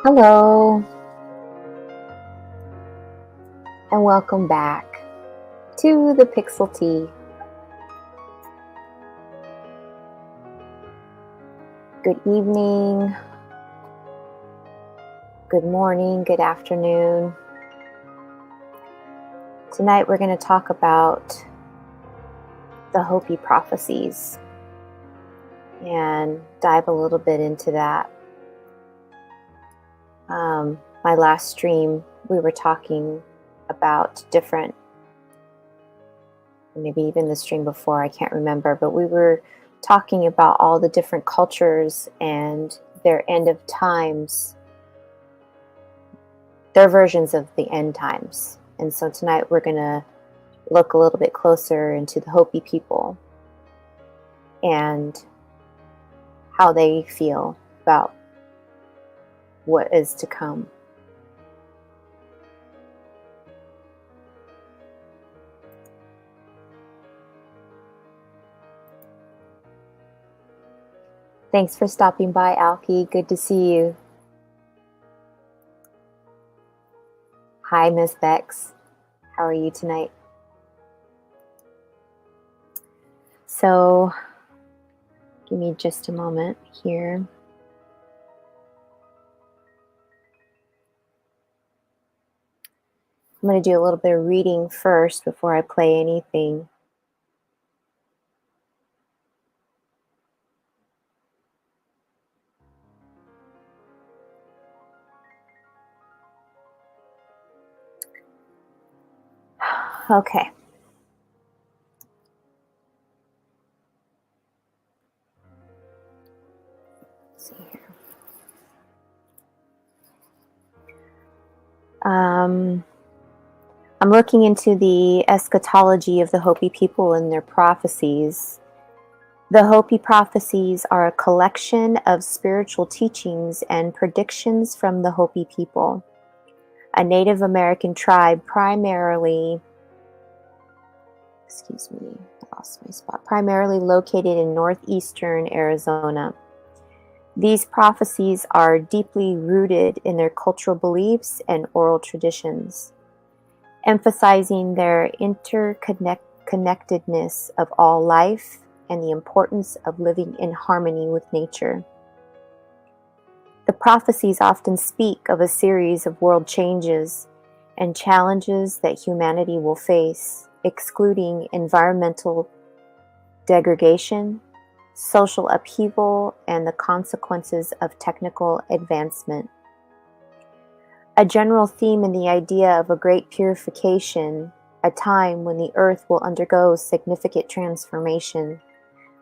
Hello, and welcome back to the Pixel Tea. Good evening, good morning, good afternoon. Tonight we're going to talk about the Hopi Prophecies and dive a little bit into that. My last stream, we were talking about different, maybe even the stream before, I can't remember, but we were talking about all the different cultures and their end of times, their versions of the end times. And so tonight we're going to look a little bit closer into the Hopi people and how they feel about what is to come. Thanks for stopping by, Alki. Good to see you. Hi, Miss Bex. How are you tonight? So, give me just a moment here. I'm going to do a little bit of reading first before I play anything. Okay. Let's see here. I'm looking into the eschatology of the Hopi people and their prophecies. The Hopi Prophecies are a collection of spiritual teachings and predictions from the Hopi people, a Native American tribe primarily located in Northeastern Arizona. These prophecies are deeply rooted in their cultural beliefs and oral traditions, emphasizing their interconnectedness of all life and the importance of living in harmony with nature. The prophecies often speak of a series of world changes and challenges that humanity will face, excluding environmental degradation, social upheaval, and the consequences of technical advancement. A general theme in the idea of a great purification, a time when the earth will undergo significant transformation,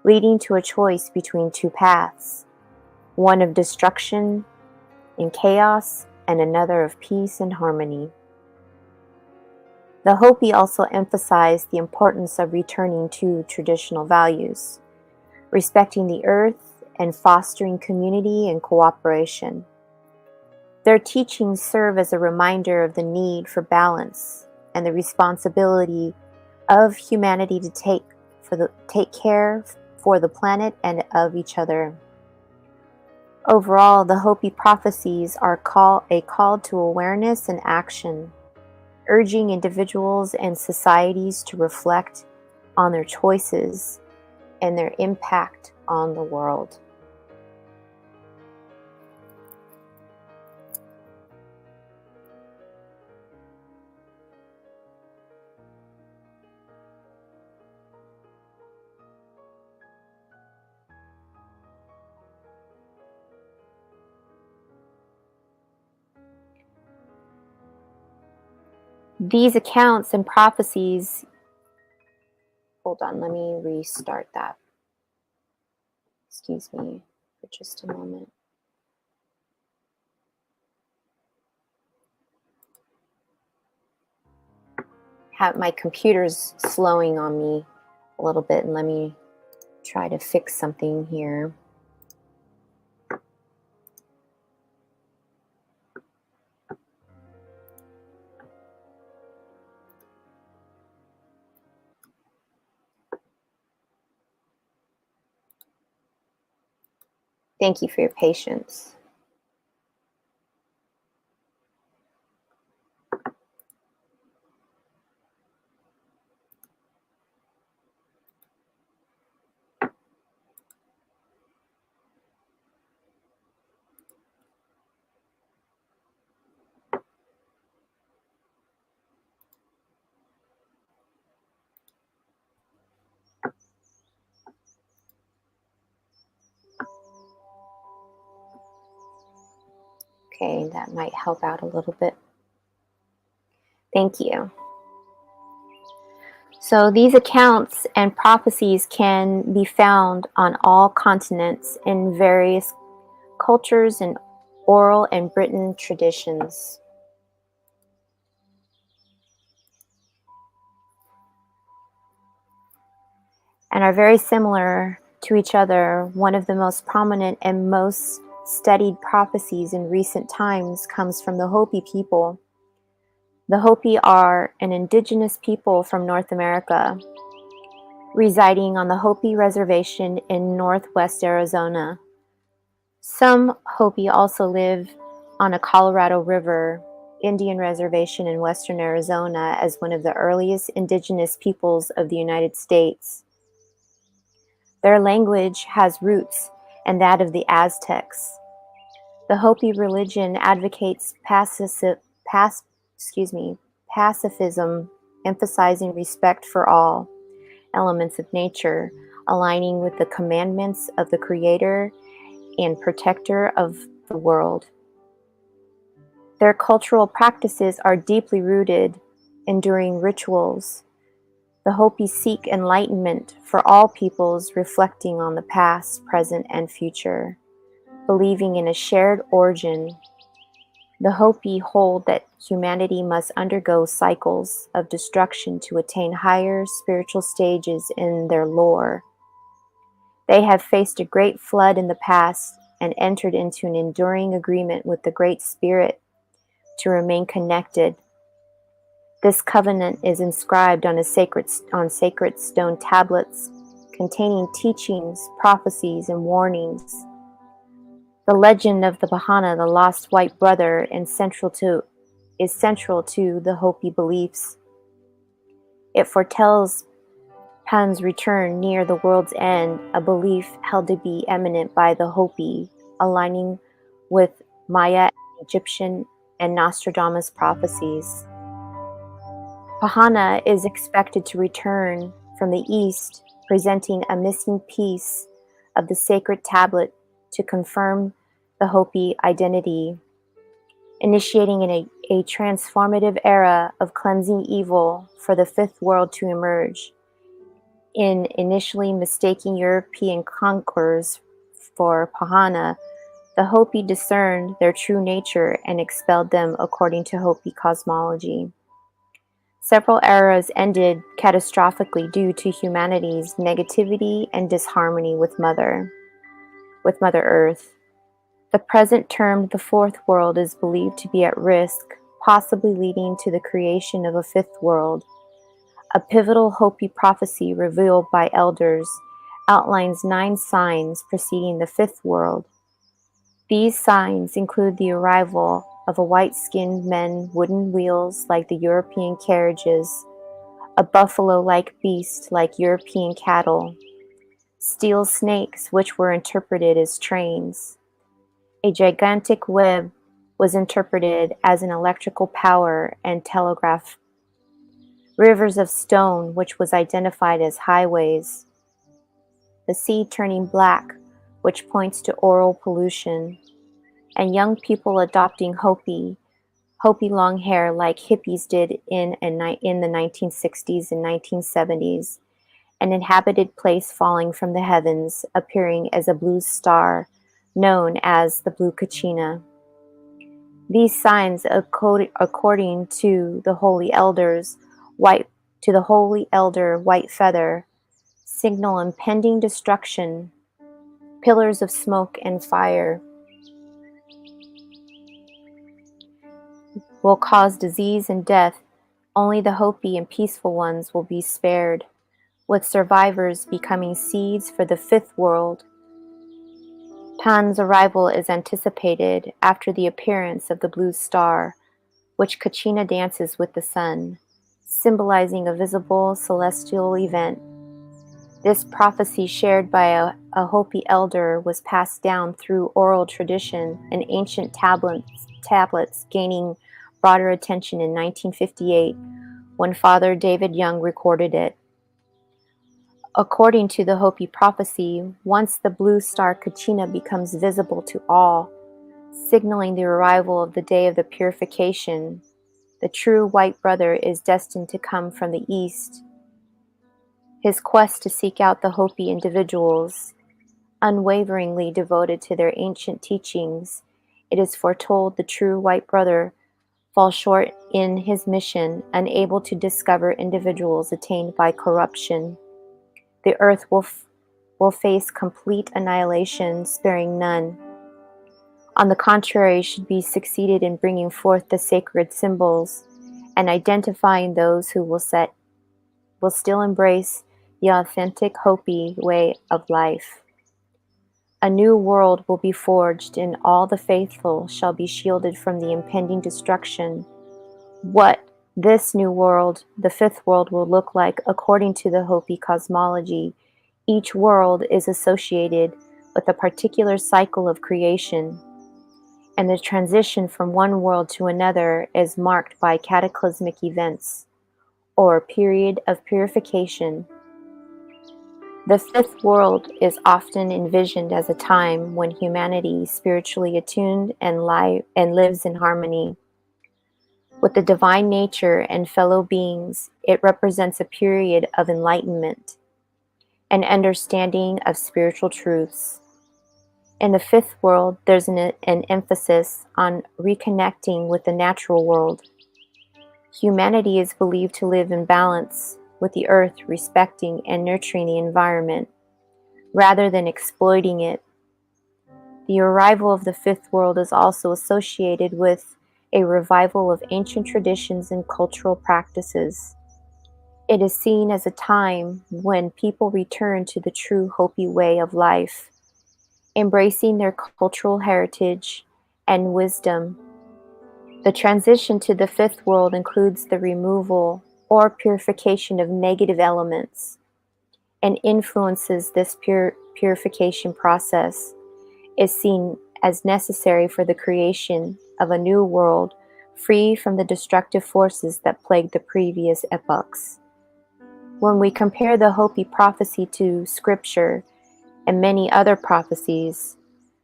leading to a choice between two paths, one of destruction and chaos, and another of peace and harmony. The Hopi also emphasize the importance of returning to traditional values, respecting the earth, and fostering community and cooperation. Their teachings serve as a reminder of the need for balance and the responsibility of humanity to take care for the planet and of each other. Overall, the Hopi Prophecies are a call to awareness and action, urging individuals and societies to reflect on their choices and their impact on the world. These accounts and prophecies, hold on, let me restart that. Excuse me for just a moment. My computer's slowing on me a little bit, and let me try to fix something here. Thank you for your patience. Okay, that might help out a little bit. Thank you. So these accounts and prophecies can be found on all continents in various cultures and oral and written traditions. And are very similar to each other. One of the most prominent and most studied prophecies in recent times comes from the Hopi people. The Hopi are an indigenous people from North America, residing on the Hopi Reservation in Northwest Arizona. Some Hopi also live on a Colorado River Indian reservation in western Arizona as one of the earliest indigenous peoples of the United States. Their language has roots in that of the Aztecs. The Hopi religion advocates pacifism, emphasizing respect for all elements of nature, aligning with the commandments of the Creator and Protector of the world. Their cultural practices are deeply rooted, enduring rituals. The Hopi seek enlightenment for all peoples, reflecting on the past, present, and future, believing in a shared origin. The Hopi hold that humanity must undergo cycles of destruction to attain higher spiritual stages in their lore. They have faced a great flood in the past and entered into an enduring agreement with the Great Spirit to remain connected. This covenant is inscribed on sacred stone tablets containing teachings, prophecies, and warnings. The legend of the Bahana, the lost white brother, is central to the Hopi beliefs. It foretells Pan's return near the world's end, a belief held to be imminent by the Hopi, aligning with Maya, Egyptian, and Nostradamus prophecies. Pahana is expected to return from the east, presenting a missing piece of the sacred tablet to confirm the Hopi identity, initiating a transformative era of cleansing evil for the fifth world to emerge. In initially mistaking European conquerors for Pahana, the Hopi discerned their true nature and expelled them according to Hopi cosmology. Several eras ended catastrophically due to humanity's negativity and disharmony with Mother Earth. The present, termed the Fourth World, is believed to be at risk, possibly leading to the creation of a fifth world. A pivotal Hopi prophecy revealed by elders outlines 9 signs preceding the fifth world. These signs include the arrival of a white-skinned men, wooden wheels like the European carriages, a buffalo-like beast like European cattle, steel snakes which were interpreted as trains. A gigantic web was interpreted as an electrical power and telegraph. Rivers of stone, which was identified as highways. The sea turning black, which points to oral pollution. And young people adopting Hopi long hair like hippies did in the 1960s and 1970s. An inhabited place falling from the heavens, appearing as a blue star, known as the Blue Kachina. These signs, according to the holy elder White Feather, signal impending destruction, pillars of smoke and fire will cause disease and death. Only the Hopi and peaceful ones will be spared, with survivors becoming seeds for the fifth world. Pan's arrival is anticipated after the appearance of the blue star, which Kachina dances with the sun, symbolizing a visible celestial event. This prophecy, shared by a Hopi elder, was passed down through oral tradition and ancient tablets, gaining broader attention in 1958 when Father David Young recorded it. According to the Hopi prophecy, once the blue star Kachina becomes visible to all, signaling the arrival of the day of the purification. The true white brother is destined to come from the east. His quest to seek out the Hopi individuals, unwaveringly devoted to their ancient teachings, it is foretold the true white brother falls short in his mission, unable to discover individuals attainted by corruption. The earth will face complete annihilation, sparing none. On the contrary, should be succeeded in bringing forth the sacred symbols and identifying those who will still embrace the authentic Hopi way of life. A new world will be forged, and all the faithful shall be shielded from the impending destruction. What this new world, the fifth world, will look like according to the Hopi cosmology, each world is associated with a particular cycle of creation, and the transition from one world to another is marked by cataclysmic events, or a period of purification. The fifth world is often envisioned as a time when humanity is spiritually attuned and lives in harmony with the divine nature and fellow beings. It represents a period of enlightenment and understanding of spiritual truths. In the fifth world, there's an emphasis on reconnecting with the natural world. Humanity is believed to live in balance with the earth, respecting and nurturing the environment, rather than exploiting it. The arrival of the fifth world is also associated with a revival of ancient traditions and cultural practices. It is seen as a time when people return to the true Hopi way of life, embracing their cultural heritage and wisdom. The transition to the fifth world includes the removal or purification of negative elements and influences. This purification process is seen as necessary for the creation of a new world free from the destructive forces that plagued the previous epochs. When we compare the Hopi prophecy to scripture and many other prophecies,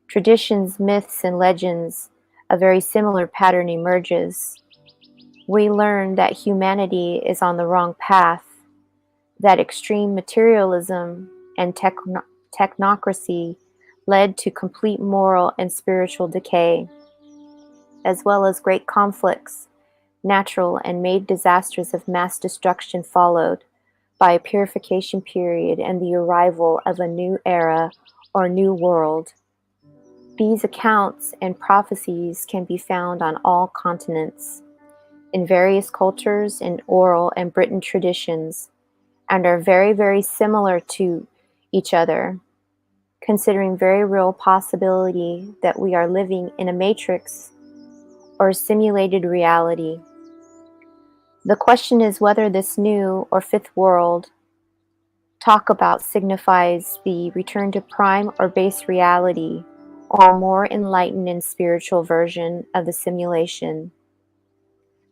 traditions, myths, and legends, a very similar pattern emerges. We learn that humanity is on the wrong path, that extreme materialism and technocracy led to complete moral and spiritual decay, as well as great conflicts, natural and made disasters of mass destruction followed by a purification period and the arrival of a new era or new world. These accounts and prophecies can be found on all continents, in various cultures, in oral and written traditions, and are very, very similar to each other, considering very real possibility that we are living in a matrix or simulated reality. The question is whether this new or fifth world talk about signifies the return to prime or base reality, or a more enlightened and spiritual version of the simulation.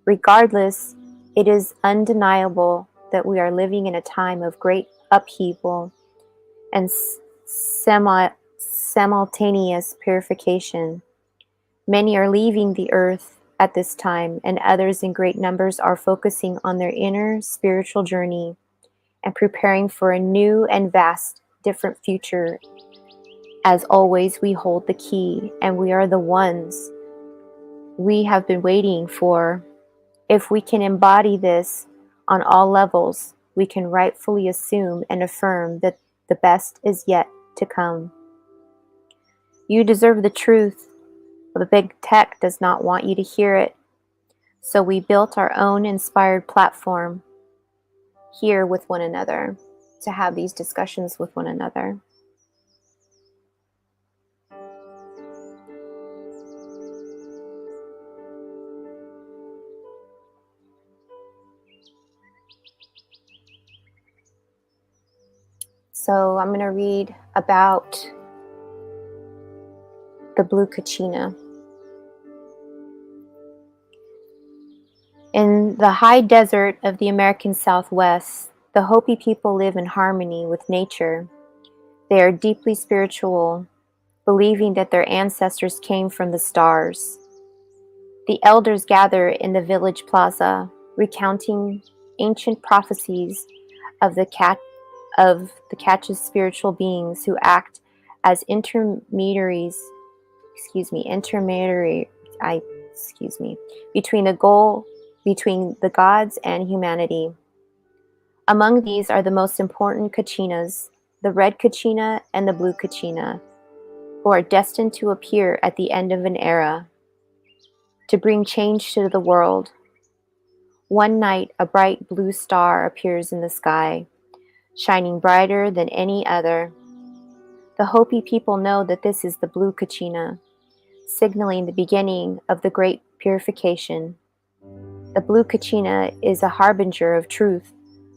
Regardless, it is undeniable that we are living in a time of great upheaval and simultaneous purification. Many are leaving the earth at this time, and others in great numbers are focusing on their inner spiritual journey and preparing for a new and vast, different future. As always, we hold the key, and we are the ones we have been waiting for. If we can embody this on all levels, we can rightfully assume and affirm that the best is yet to come. You deserve the truth, but the big tech does not want you to hear it. So we built our own inspired platform here with one another to have these discussions with one another. So I'm going to read about the blue kachina. In the high desert of the American Southwest, the Hopi people live in harmony with nature. They are deeply spiritual believing that their ancestors came from the stars. The elders gather in the village plaza, recounting ancient prophecies of the catch's spiritual beings who act as intermediaries, between the gods and humanity. Among these are the most important Kachinas, the red Kachina and the blue Kachina, who are destined to appear at the end of an era, to bring change to the world. One night, a bright blue star appears in the sky, shining brighter than any other. The Hopi people know that this is the blue Kachina, signaling the beginning of the great purification. The blue Kachina is a harbinger of truth,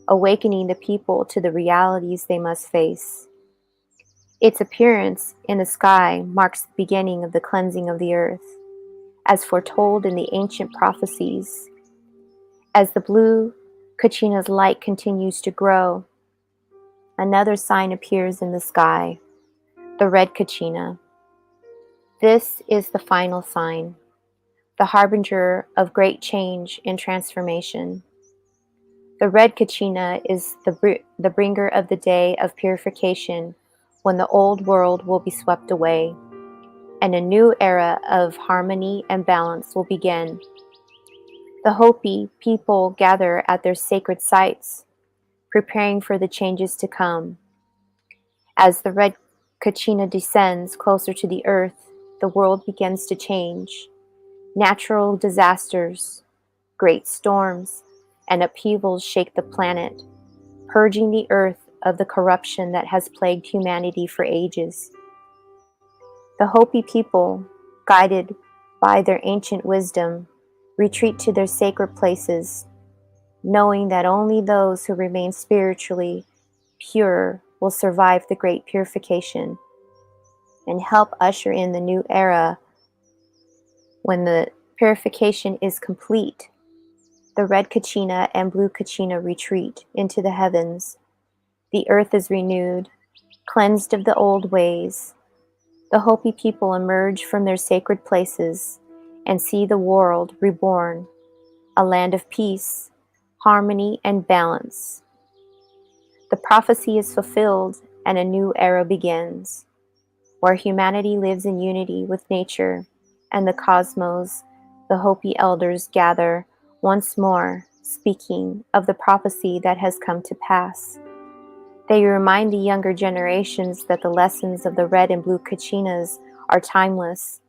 awakening the people to the realities they must face. Its appearance in the sky marks the beginning of the cleansing of the earth, as foretold in the ancient prophecies. As the blue Kachina's light continues to grow, another sign appears in the sky, the red Kachina. This is the final sign, the harbinger of great change and transformation. The red Kachina is the bringer of the day of purification, when the old world will be swept away, and a new era of harmony and balance will begin. The Hopi people gather at their sacred sites, preparing for the changes to come. As the red Kachina descends closer to the earth, the world begins to change. Natural disasters, great storms, and upheavals shake the planet, purging the earth of the corruption that has plagued humanity for ages. The Hopi people, guided by their ancient wisdom, retreat to their sacred places, knowing that only those who remain spiritually pure will survive the great purification and help usher in the new era. When the purification is complete, the red Kachina and blue Kachina retreat into the heavens. The earth is renewed, cleansed of the old ways. The Hopi people emerge from their sacred places and see the world reborn, a land of peace, harmony, and balance. The prophecy is fulfilled and a new era begins, where humanity lives in unity with nature and the cosmos. The Hopi elders gather once more, speaking of the prophecy that has come to pass. They remind the younger generations that the lessons of the red and blue Kachinas are timeless,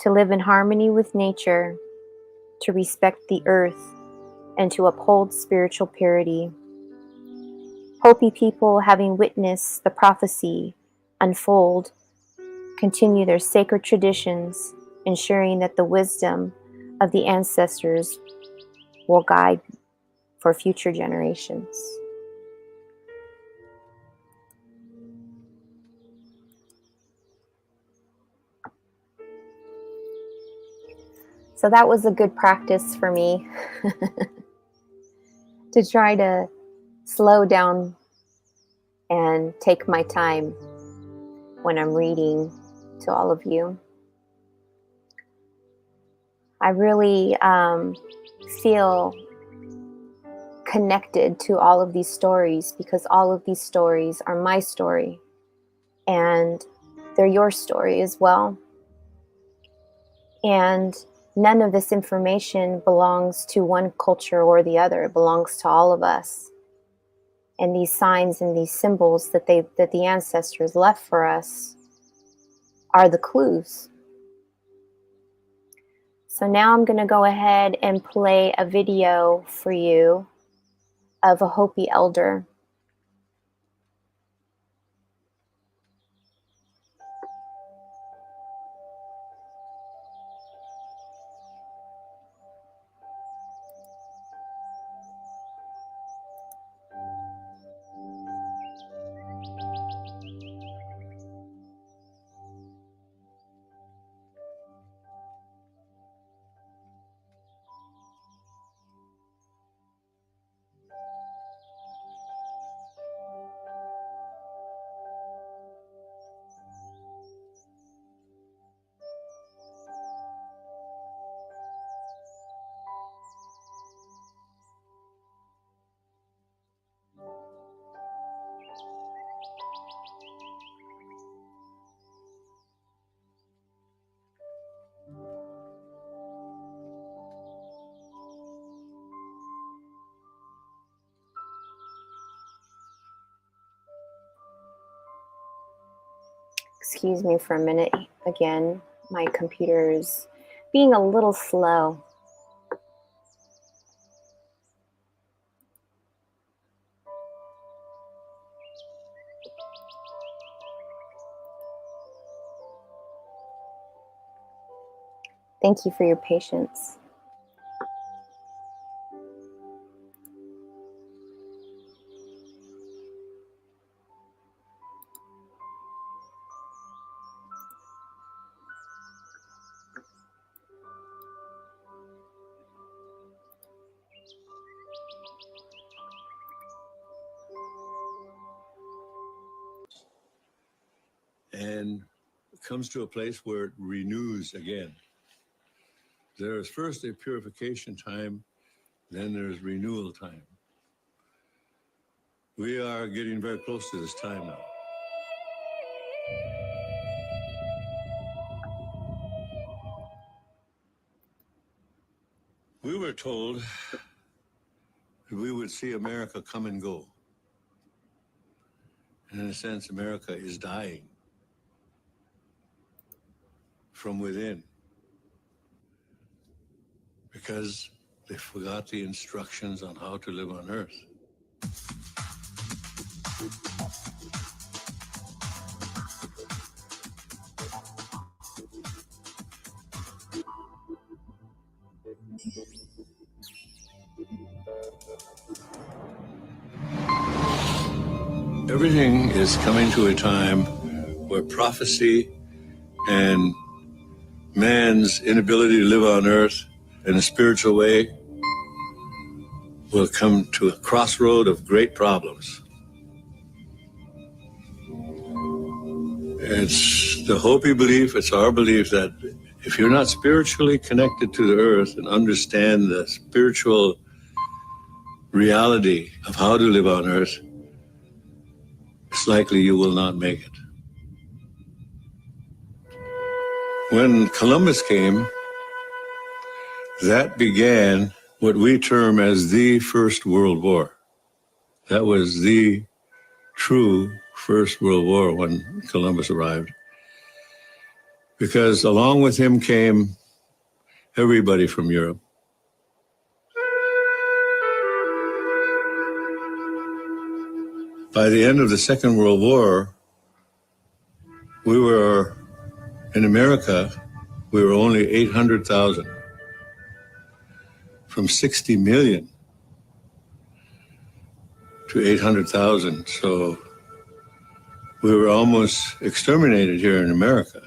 to live in harmony with nature, to respect the earth, and to uphold spiritual purity. Hopi people, having witnessed the prophecy unfold, continue their sacred traditions, ensuring that the wisdom of the ancestors will guide for future generations. So that was a good practice for me to try to slow down and take my time when I'm reading to all of you. I really feel connected to all of these stories, because all of these stories are my story and they're your story as well. And none of this information belongs to one culture or the other. It belongs to all of us. And these signs and these symbols that the ancestors left for us are the clues. So now I'm going to go ahead and play a video for you of a Hopi elder. Excuse me for a minute again. My computer is being a little slow. Thank you for your patience. And comes to a place where it renews again. There is first a purification time, then there's renewal time. We are getting very close to this time now. We were told that we would see America come and go. And in a sense, America is dying from within because they forgot the instructions on how to live on earth. Everything is coming to a time where prophecy and man's inability to live on earth in a spiritual way will come to a crossroad of great problems. It's the Hopi belief, it's our belief that if you're not spiritually connected to the earth and understand the spiritual reality of how to live on earth, it's likely you will not make it. When Columbus came, that began what we term as the First World War. That was the true First World War when Columbus arrived. Because along with him came everybody from Europe. By the end of the Second World War, we were, in America, we were only 800,000. From 60 million to 800,000. So we were almost exterminated here in America.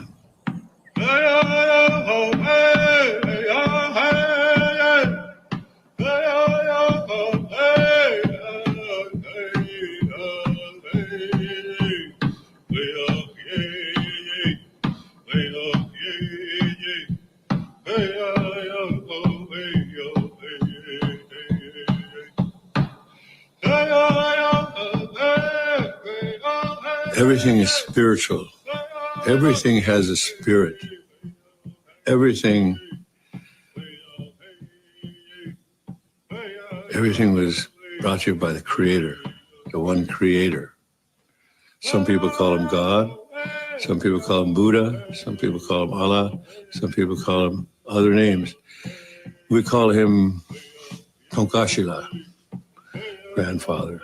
Everything is spiritual. Everything has a spirit. Everything was brought to you by the Creator, the one Creator. Some people call him God. Some people call him Buddha. Some people call him Allah. Some people call him other names. We call him Tonkashila, grandfather.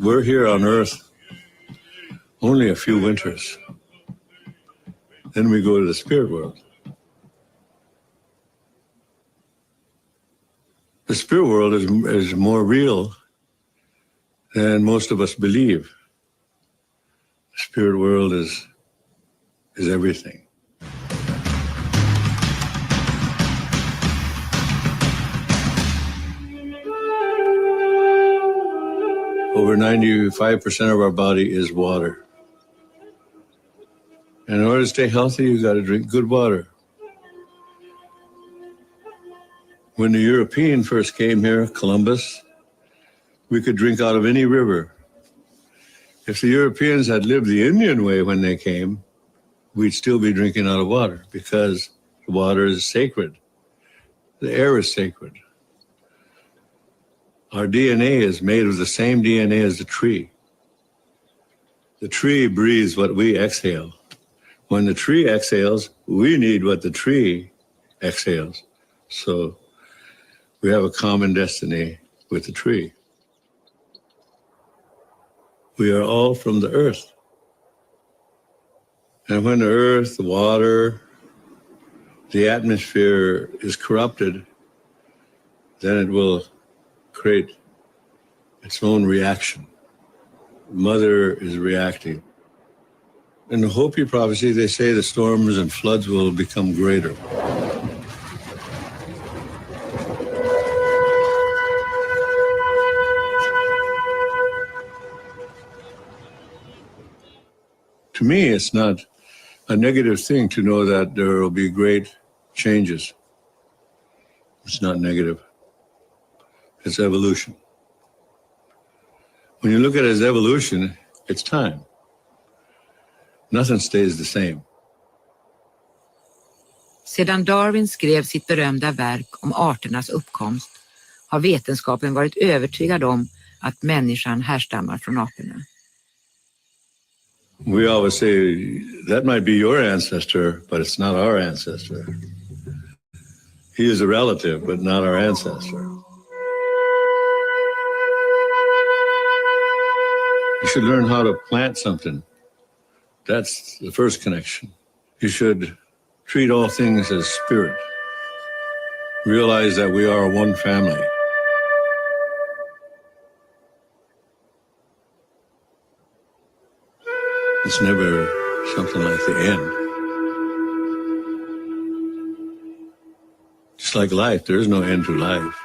We're here on Earth only a few winters. Then we go to the spirit world. The spirit world is more real than most of us believe. The spirit world is everything. Over 95% of our body is water. And in order to stay healthy, you got to drink good water. When the European first came here, Columbus, we could drink out of any river. If the Europeans had lived the Indian way when they came, we'd still be drinking out of water because the water is sacred. The air is sacred. Our DNA is made of the same DNA as the tree. The tree breathes what we exhale. When the tree exhales, we need what the tree exhales. So we have a common destiny with the tree. We are all from the earth. And when the earth, the water, the atmosphere is corrupted, then it will create its own reaction. Mother is reacting. In the Hopi Prophecy, they say the storms and floods will become greater. To me, it's not a negative thing to know that there will be great changes. It's not negative. It's evolution. When you look at it as evolution, it's time. Nothing stays the same. Sedan Darwin skrev sitt berömda verk om arternas uppkomst har vetenskapen varit övertygad om att människan härstammar från aporna. We always say, that might be your ancestor, but it's not our ancestor. He is a relative, but not our ancestor. You should learn how to plant something. That's the first connection. You should treat all things as spirit. Realize that we are one family. It's never something like the end. Just like life, there is no end to life.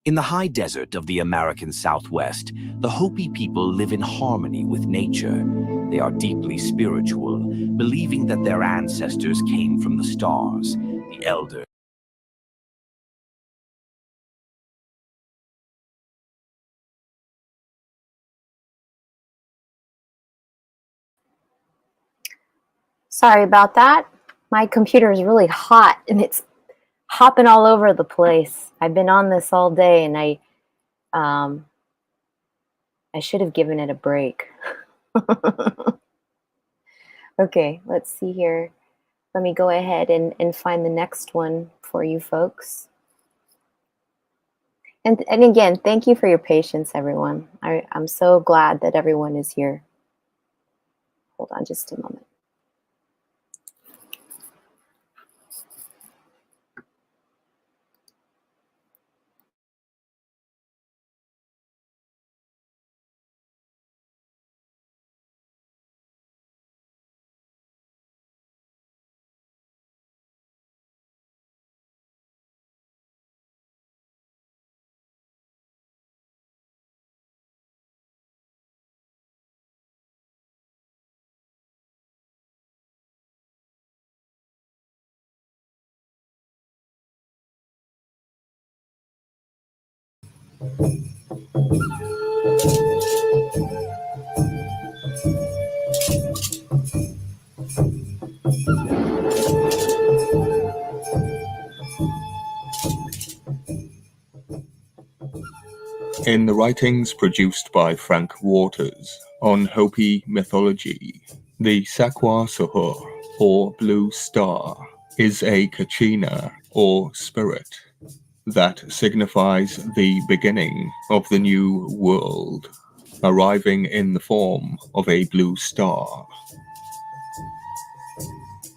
In the high desert of the American Southwest, the Hopi people live in harmony with nature. They are deeply spiritual, believing that their ancestors came from the stars, the elders. Sorry about that. My computer is really hot and it's hopping all over the place. I've been on this all day and I should have given it a break. Okay, let's see here. Let me go ahead and find the next one for you folks. And again, thank you for your patience, everyone. I'm so glad that everyone is here. Hold on just a moment. In the writings produced by Frank Waters on Hopi mythology, the Sakwa Suhur, or blue star, is a kachina, or spirit, that signifies the beginning of the new world, arriving in the form of a blue star.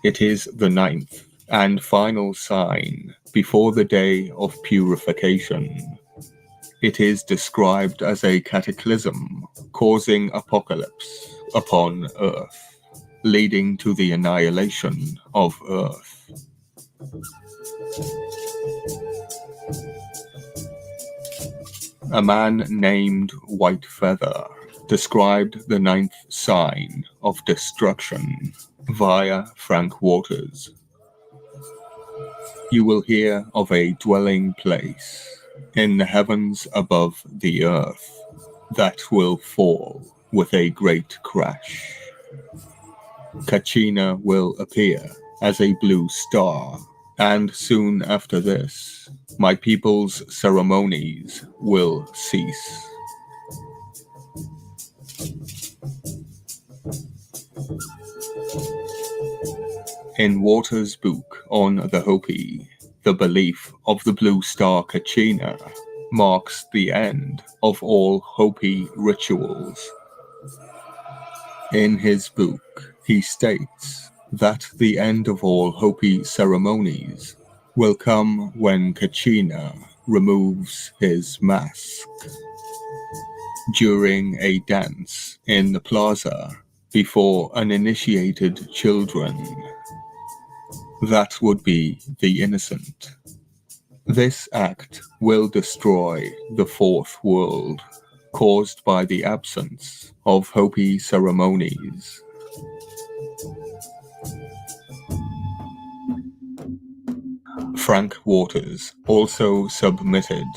It is the 9th and final sign before the day of purification. It is described as a cataclysm causing apocalypse upon Earth, leading to the annihilation of Earth. A man named White Feather described the 9th sign of destruction via Frank Waters. You will hear of a dwelling place in the heavens above the earth that will fall with a great crash. Kachina will appear as a blue star, and soon after this, my people's ceremonies will cease. In Waters' book on the Hopi, the belief of the blue star Kachina marks the end of all Hopi rituals. In his book, he states that the end of all Hopi ceremonies will come when Kachina removes his mask. During a dance in the plaza before uninitiated children. That would be the innocent. This act will destroy the fourth world, caused by the absence of Hopi ceremonies. Frank Waters also submitted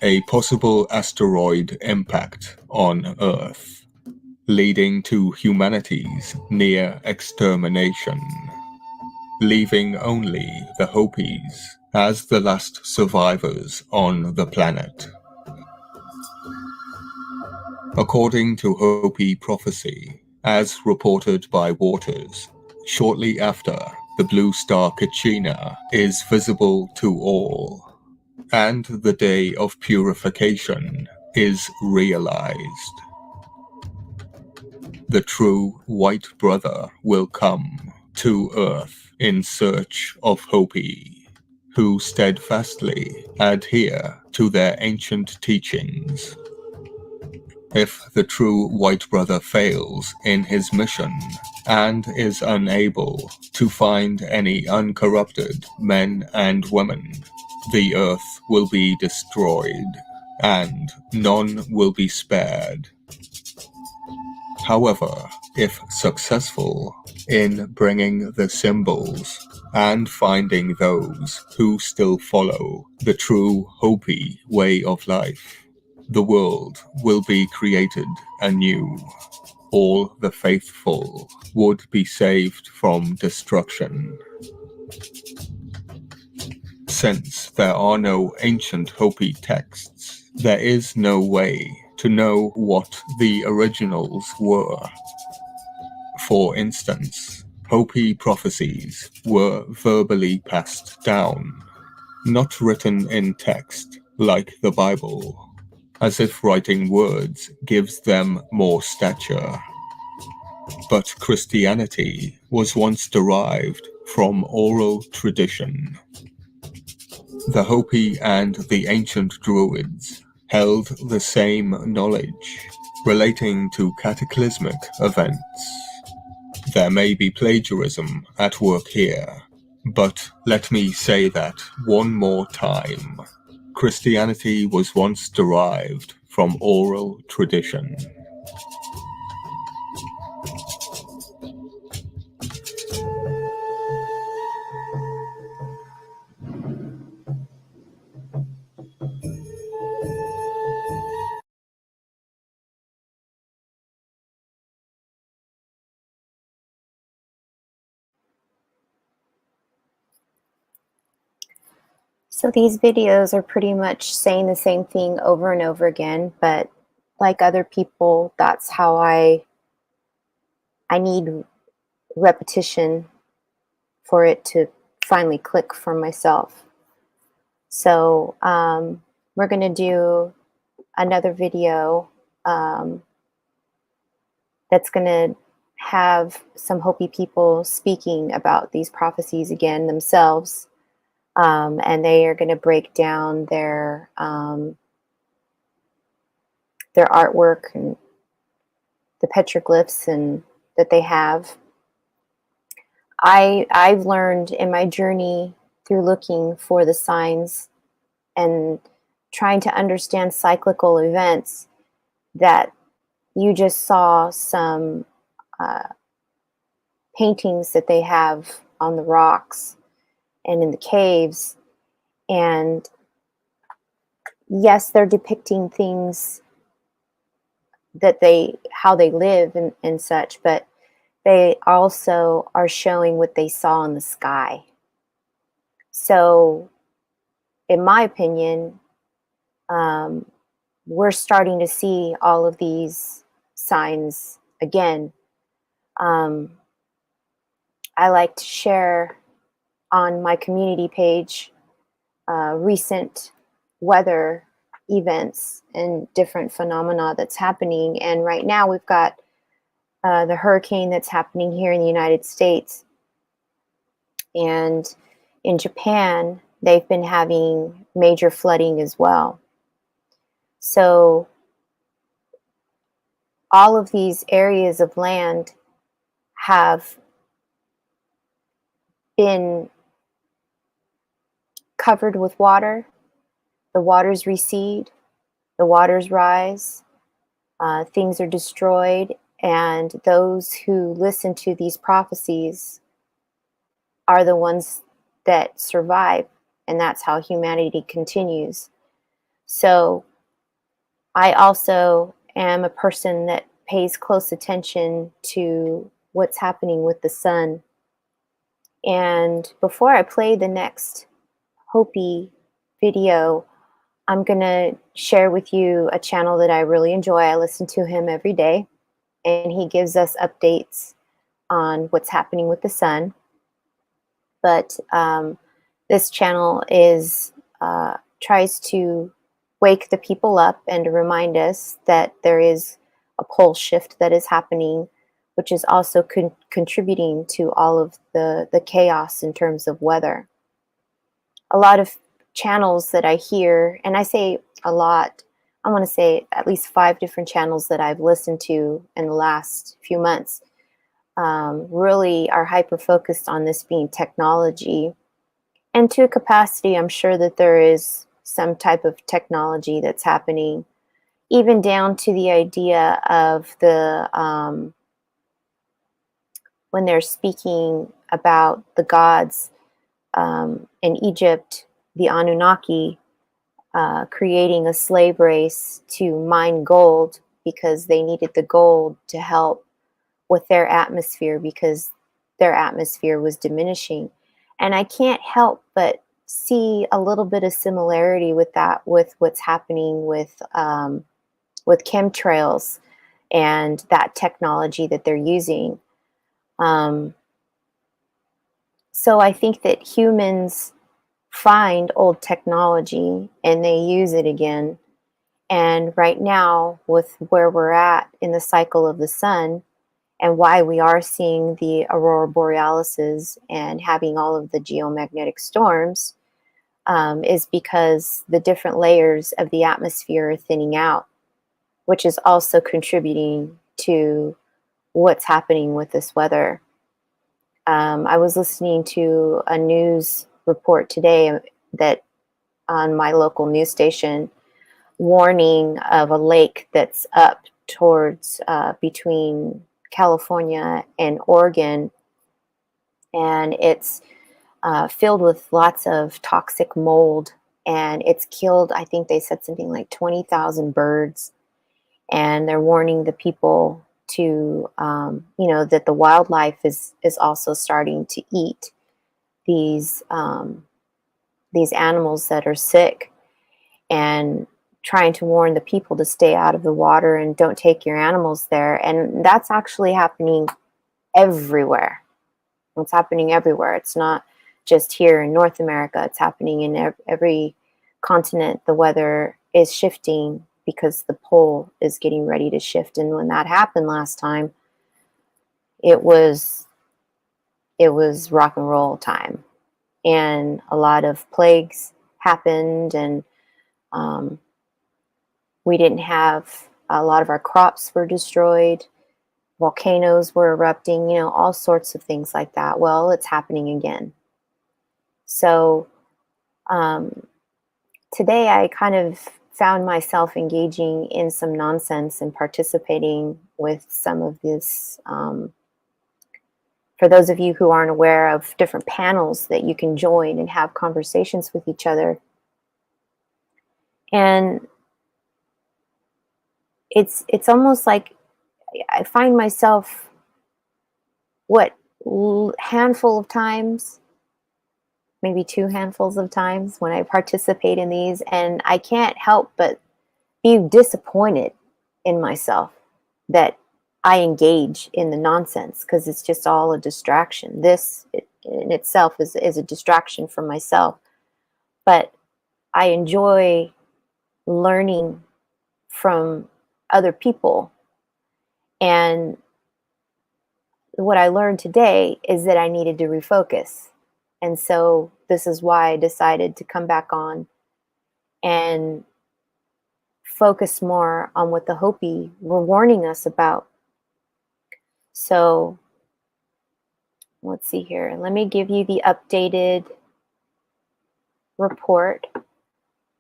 a possible asteroid impact on Earth, leading to humanity's near extermination, leaving only the Hopis as the last survivors on the planet. According to Hopi Prophecy, as reported by Waters, shortly after, the blue star Kachina is visible to all, and the day of purification is realized. The true white brother will come to Earth in search of Hopi, who steadfastly adhere to their ancient teachings. If the true white brother fails in his mission and is unable to find any uncorrupted men and women, the earth will be destroyed, and none will be spared. However, if successful in bringing the symbols and finding those who still follow the true Hopi way of life, the world will be created anew. All the faithful would be saved from destruction. Since there are no ancient Hopi texts, there is no way to know what the originals were. For instance, Hopi prophecies were verbally passed down, not written in text like the Bible, as if writing words gives them more stature. But Christianity was once derived from oral tradition. The Hopi and the ancient Druids held the same knowledge relating to cataclysmic events. There may be plagiarism at work here, but let me say that one more time. Christianity was once derived from oral tradition. So these videos are pretty much saying the same thing over and over again, but like other people, that's how I need repetition for it to finally click for myself. So we're going to do another video that's going to have some Hopi people speaking about these prophecies again themselves. And they are going to break down their artwork and the petroglyphs and that they have. I've learned in my journey through looking for the signs and trying to understand cyclical events that you just saw some paintings that they have on the rocks and in the caves, and yes, they're depicting things that how they live and such, but they also are showing what they saw in the sky. So, in my opinion, um, we're starting to see all of these signs again. Um, I like to share on my community page recent weather events and different phenomena that's happening. And right now we've got the hurricane that's happening here in the United States. And in Japan, they've been having major flooding as well. So all of these areas of land have been covered with water. The waters recede, the waters rise, things are destroyed, and those who listen to these prophecies are the ones that survive, and that's how humanity continues. So I also am a person that pays close attention to what's happening with the sun. And before I play the next Hopi video, I'm going to share with you a channel that I really enjoy. I listen to him every day, and he gives us updates on what's happening with the sun. But this channel tries to wake the people up and to remind us that there is a pole shift that is happening, which is also contributing to all of the chaos in terms of weather. A lot of channels that I hear, and I say a lot, I want to say at least 5 different channels that I've listened to in the last few months, really are hyper-focused on this being technology. And to a capacity, I'm sure that there is some type of technology that's happening, even down to the idea of when they're speaking about the gods in Egypt, the Anunnaki, creating a slave race to mine gold because they needed the gold to help with their atmosphere because their atmosphere was diminishing. And I can't help but see a little bit of similarity with that, with what's happening with chemtrails and that technology that they're using. So I think that humans find old technology and they use it again. And right now, with where we're at in the cycle of the sun, and why we are seeing the aurora borealises and having all of the geomagnetic storms, is because the different layers of the atmosphere are thinning out, which is also contributing to what's happening with this weather. I was listening to a news report today that on my local news station, warning of a lake that's up towards between California and Oregon, and it's filled with lots of toxic mold, and it's killed, I think they said something like 20,000 birds, and they're warning the people to, that the wildlife is also starting to eat these animals that are sick, and trying to warn the people to stay out of the water and don't take your animals there. And that's actually happening everywhere. It's happening everywhere. It's not just here in North America. It's happening in every continent. The weather is shifting because the pole is getting ready to shift. And when that happened last time, it was rock and roll time. And a lot of plagues happened, and we didn't have, a lot of our crops were destroyed. Volcanoes were erupting, all sorts of things like that. Well, it's happening again. So today I kind of found myself engaging in some nonsense and participating with some of this. For those of you who aren't aware of different panels that you can join and have conversations with each other. And it's almost like I find myself, handful of times, maybe two handfuls of times when I participate in these, and I can't help but be disappointed in myself that I engage in the nonsense, because it's just all a distraction. This in itself is a distraction from myself, but I enjoy learning from other people. And what I learned today is that I needed to refocus. And so this is why I decided to come back on and focus more on what the Hopi were warning us about. So let's see here. Let me give you the updated report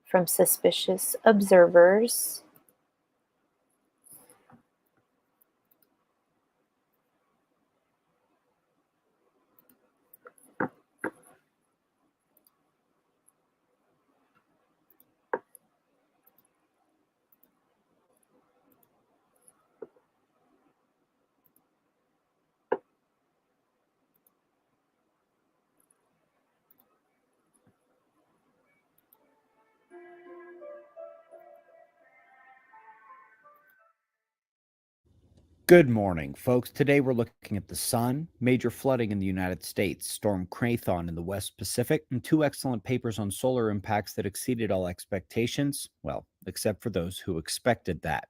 from suspicious observers. Good morning, folks. Today we're looking at the sun, major flooding in the United States, Storm Krathon in the West Pacific, and two excellent papers on solar impacts that exceeded all expectations. Well, except for those who expected that.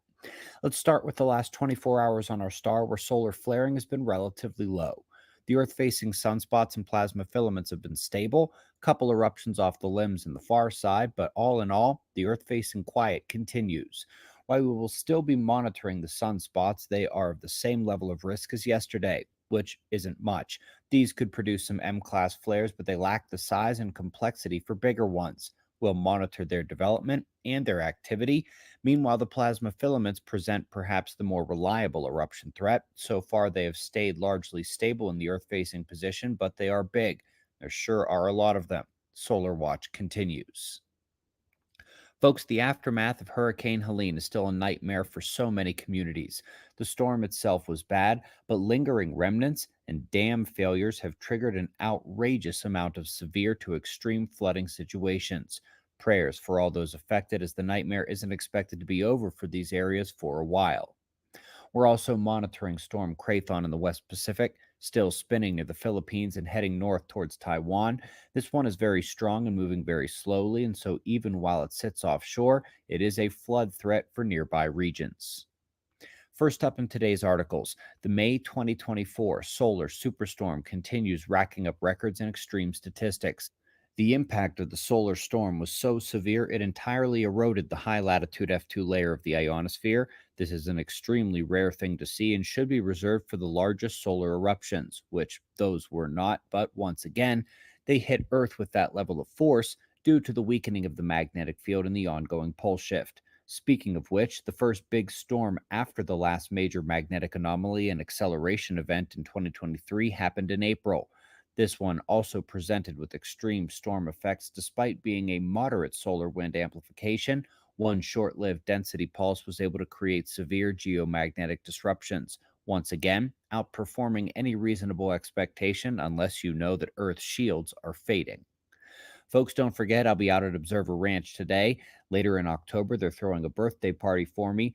Let's start with the last 24 hours on our star, where solar flaring has been relatively low. The Earth-facing sunspots and plasma filaments have been stable, a couple eruptions off the limbs in the far side, but all in all, the Earth-facing quiet continues. While we will still be monitoring the sunspots, they are of the same level of risk as yesterday, which isn't much. These could produce some M-class flares, but they lack the size and complexity for bigger ones. We'll monitor their development and their activity. Meanwhile, the plasma filaments present perhaps the more reliable eruption threat. So far, they have stayed largely stable in the Earth-facing position, but they are big. There sure are a lot of them. Solar Watch continues. Folks, the aftermath of Hurricane Helene is still a nightmare for so many communities. The storm itself was bad, but lingering remnants and dam failures have triggered an outrageous amount of severe to extreme flooding situations. Prayers for all those affected, as the nightmare isn't expected to be over for these areas for a while. We're also monitoring Storm Krathon in the West Pacific, still spinning near the Philippines and heading north towards Taiwan. This one is very strong and moving very slowly, and so even while it sits offshore, it is a flood threat for nearby regions. First up in today's articles, the May 2024 solar superstorm continues racking up records and extreme statistics. The impact of the solar storm was so severe it entirely eroded the high latitude F2 layer of the ionosphere. This is an extremely rare thing to see and should be reserved for the largest solar eruptions, which those were not, but once again, they hit Earth with that level of force due to the weakening of the magnetic field and the ongoing pole shift. Speaking of which, the first big storm after the last major magnetic anomaly and acceleration event in 2023 happened in April. This one also presented with extreme storm effects despite being a moderate solar wind amplification. One short-lived density pulse was able to create severe geomagnetic disruptions, once again outperforming any reasonable expectation unless you know that Earth's shields are fading. Folks, don't forget, I'll be out at Observer Ranch today. Later in October, they're throwing a birthday party for me.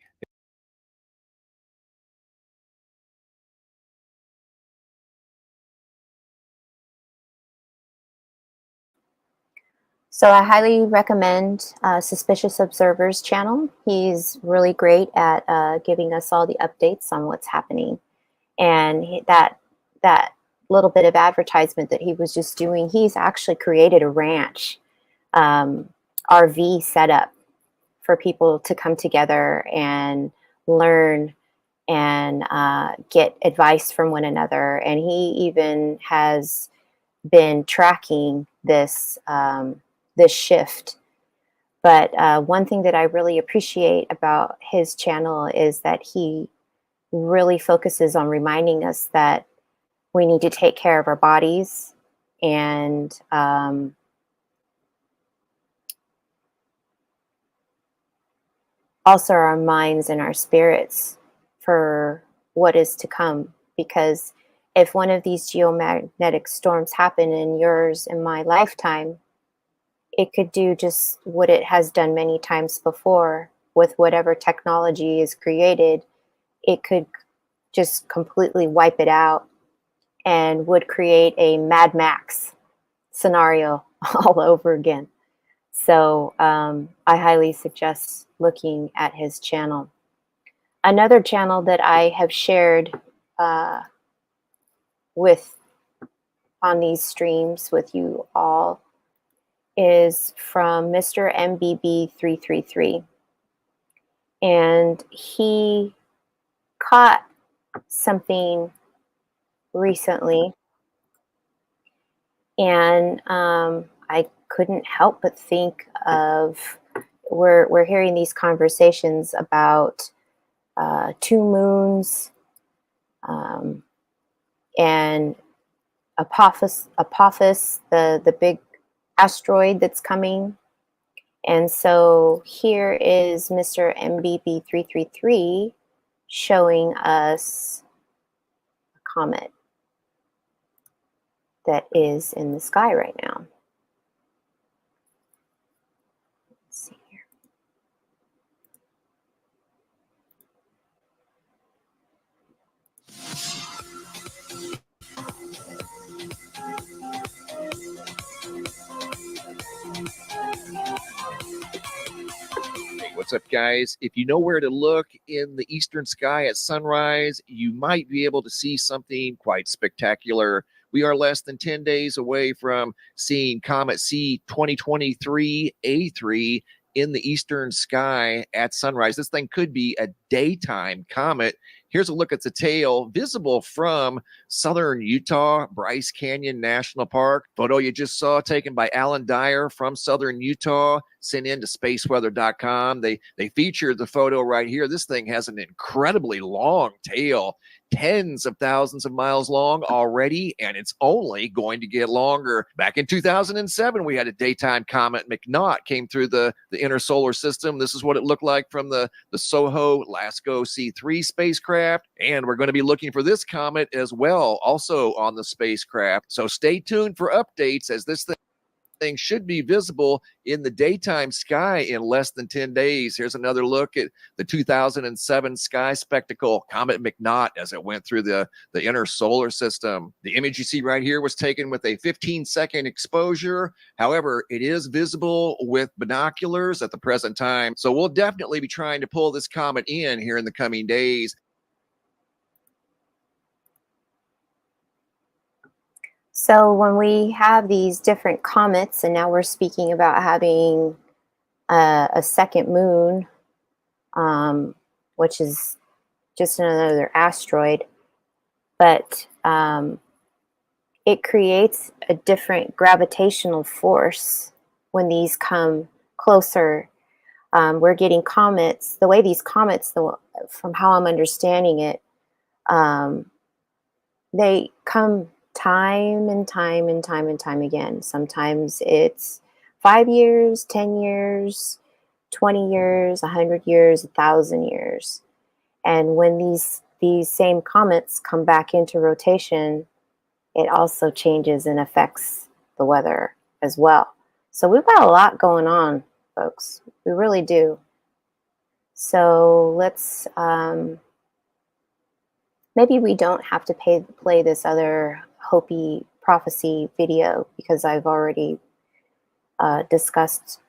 So I highly recommend Suspicious Observer's channel. He's really great at giving us all the updates on what's happening. And that little bit of advertisement that he was just doing, he's actually created a ranch RV setup for people to come together and learn and get advice from one another. And he even has been tracking this this shift. But one thing that I really appreciate about his channel is that he really focuses on reminding us that we need to take care of our bodies and also our minds and our spirits for what is to come. Because if one of these geomagnetic storms happen in yours and my lifetime, it could do just what it has done many times before with whatever technology is created. It could just completely wipe it out and would create a Mad Max scenario all over again. So I highly suggest looking at his channel. Another channel that I have shared with on these streams with you all is from Mr. MBB333. And he caught something recently, and I couldn't help but think of, we're hearing these conversations about 2 moons and Apophis, the big asteroid that's coming. And so here is Mr. MBB333 showing us a comet that is in the sky right now. Let's see here. Hey, what's up, guys? If you know where to look in the eastern sky at sunrise, you might be able to see something quite spectacular. We are less than 10 days away from seeing Comet C 2023 A3 in the eastern sky at sunrise. This thing could be a daytime comet. Here's a look at the tail, visible from southern Utah, Bryce Canyon National Park. Photo you just saw taken by Alan Dyer from southern Utah, sent in to spaceweather.com. They featured the photo right here. This thing has an incredibly long tail, tens of thousands of miles long already, and it's only going to get longer. Back in 2007, we had a daytime comet. McNaught came through the inner solar system. This is what it looked like from the SOHO LASCO C3 spacecraft. And we're going to be looking for this comet as well, also on the spacecraft. So stay tuned for updates, as this thing should be visible in the daytime sky in less than 10 days. Here's another look at the 2007 sky spectacle, Comet McNaught, as it went through the inner solar system. The image you see right here was taken with a 15-second exposure. However, it is visible with binoculars at the present time. So we'll definitely be trying to pull this comet in here in the coming days. So when we have these different comets, and now we're speaking about having a second moon, which is just another asteroid, but it creates a different gravitational force when these come closer. We're getting comets. The way these comets, from how I'm understanding it, they come time and time and time and time again. Sometimes it's 5 years, 10 years, 20 years, 100 years, 1,000 years. And when these same comets come back into rotation, it also changes and affects the weather as well. So we've got a lot going on, folks. We really do. So let's, maybe we don't have to play this other Hopi Prophecy video, because I've already discussed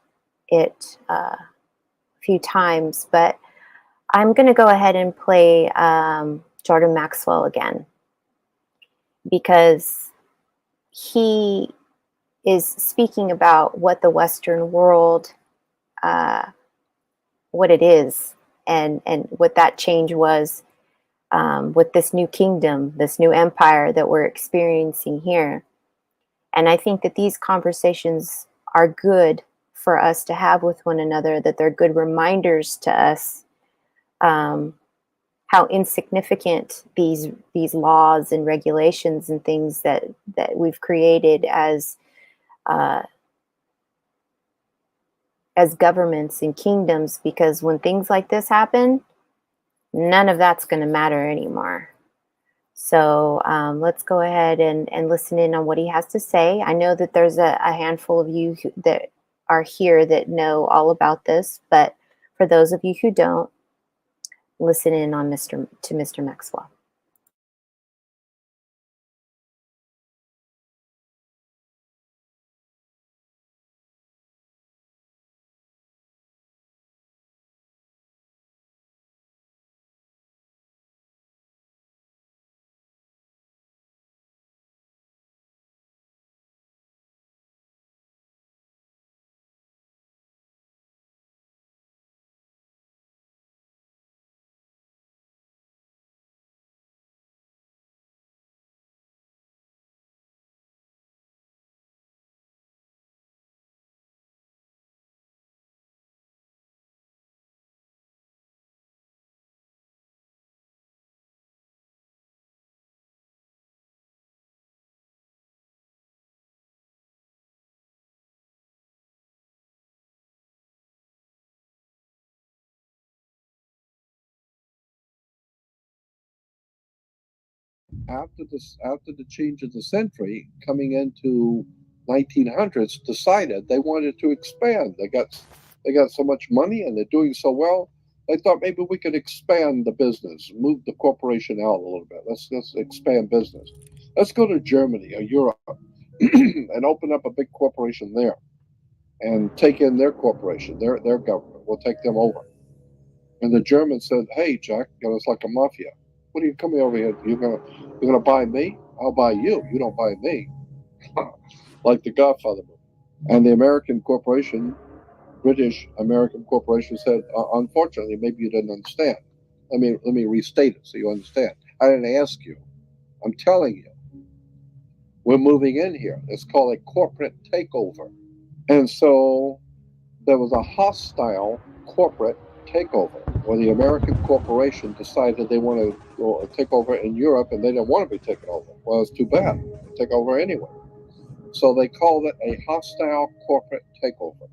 it a few times, but I'm going to go ahead and play Jordan Maxwell again, because he is speaking about what the Western world, what it is, and what that change was with this new kingdom, this new empire that we're experiencing here. And I think that these conversations are good for us to have with one another, that they're good reminders to us how insignificant these laws and regulations and things that we've created as as governments and kingdoms, because when things like this happen, none of that's going to matter anymore. So let's go ahead and listen in on what he has to say. I know that there's a handful of you that are here that know all about this, but for those of you who don't, listen in on Mr. Maxwell. After the change of the century, coming into 1900s, decided they wanted to expand. They got so much money and they're doing so well. They thought maybe we could expand the business, move the corporation out a little bit. Let's expand business. Let's go to Germany or Europe and open up a big corporation there and take in their corporation, their government. We'll take them over. And the Germans said, "Hey, Jack, it's like a mafia. What are you coming over here? You're gonna buy me? I'll buy you. You don't buy me." Like the Godfather movie. And the American corporation, British American corporation, said, "Unfortunately, maybe you didn't understand. Let me restate it so you understand. I didn't ask you. I'm telling you. We're moving in here. It's called a corporate takeover." And so there was a hostile corporate takeover where the American corporation decided they want to take over in Europe, and they didn't want to be taken over. Well, it's too bad. They take over anyway. So they called it a hostile corporate takeover.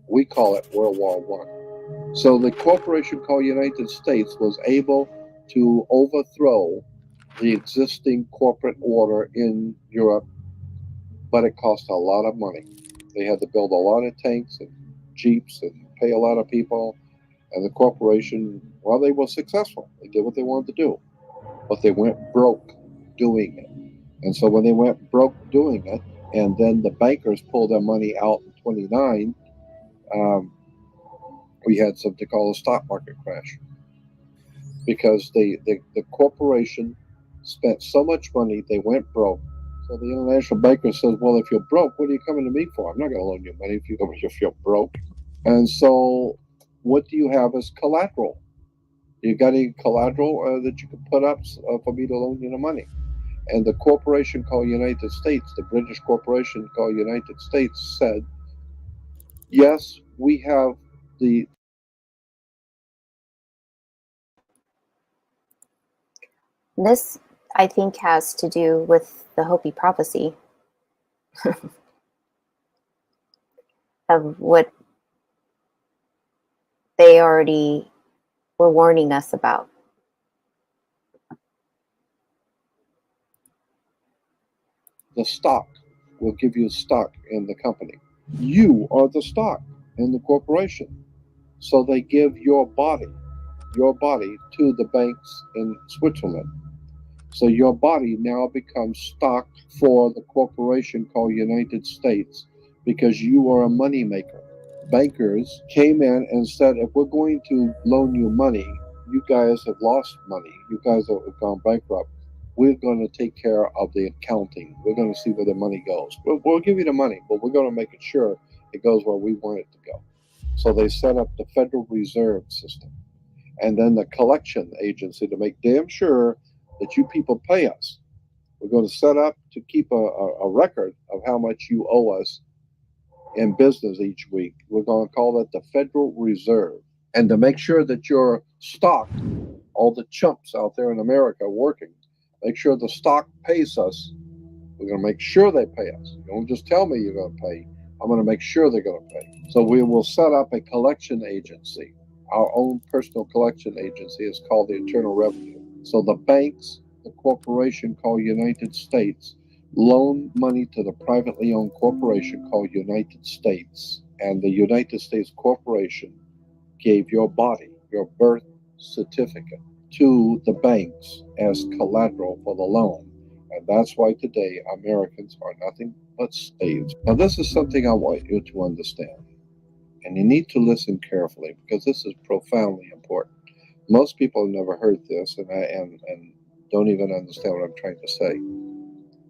We call it World War I. So the corporation called United States was able to overthrow the existing corporate order in Europe, but it cost a lot of money. They had to build a lot of tanks and jeeps and pay a lot of people. And the corporation, well, they were successful. They did what they wanted to do, but they went broke doing it. And so when they went broke doing it, and then the bankers pulled their money out in 29, we had something called a stock market crash. Because the corporation spent so much money, they went broke. So the international banker says, "Well, if you're broke, what are you coming to me for? I'm not going to loan you money if you're broke." And so what do you have as collateral? You got any collateral that you could put up for me to loan you the money? And the corporation called United States, the British corporation called United States, said, "Yes, we have the..." This, I think, has to do with the Hopi prophecy of what they already were warning us about. The stock will give you stock in the company. You are the stock in the corporation. So they give your body to the banks in Switzerland. So your body now becomes stock for the corporation called United States because you are a money maker. Bankers came in and said, "If we're going to loan you money, you guys have lost money. You guys have gone bankrupt. We're going to take care of the accounting. We're going to see where the money goes. We'll give you the money, but we're going to make it sure it goes where we want it to go." So they set up the Federal Reserve System and then the collection agency to make damn sure that you people pay us. We're going to set up to keep a record of how much you owe us in business each week. We're going to call that the Federal Reserve. And to make sure that your stock, all the chumps out there in America working, make sure the stock pays us. We're going to make sure they pay us. You don't just tell me you're going to pay. I'm going to make sure they're going to pay. So we will set up a collection agency. Our own personal collection agency is called the Internal Revenue. So the banks, the corporation called United States, loan money to the privately owned corporation called United States. And the United States Corporation gave your body, your birth certificate, to the banks as collateral for the loan. And that's why today Americans are nothing but slaves. Now, this is something I want you to understand. And you need to listen carefully because this is profoundly important. Most people have never heard this and don't even understand what I'm trying to say.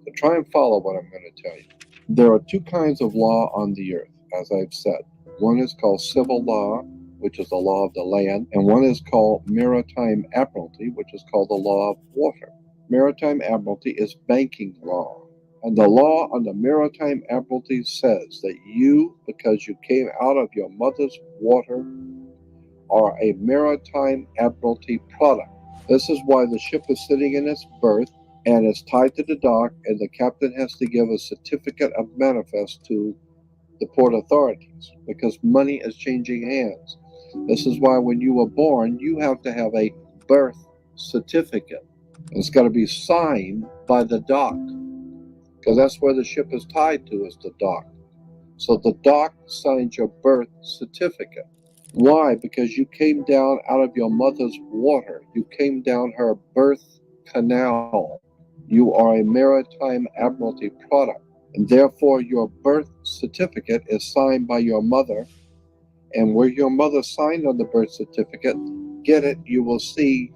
So try and follow what I'm going to tell you. There are two kinds of law on the earth, as I've said. One is called civil law, which is the law of the land, and one is called maritime admiralty, which is called the law of water. Maritime admiralty is banking law. And the law on the maritime admiralty says that you, because you came out of your mother's water, are a maritime admiralty product. This is why the ship is sitting in its berth and is tied to the dock, and the captain has to give a certificate of manifest to the port authorities because money is changing hands. This is why when you were born, you have to have a birth certificate. It's got to be signed by the dock because that's where the ship is tied to, is the dock. So the dock signs your birth certificate. Why? Because you came down out of your mother's water. You came down her birth canal. You are a maritime admiralty product. And therefore, your birth certificate is signed by your mother. And where your mother signed on the birth certificate, get it, you will see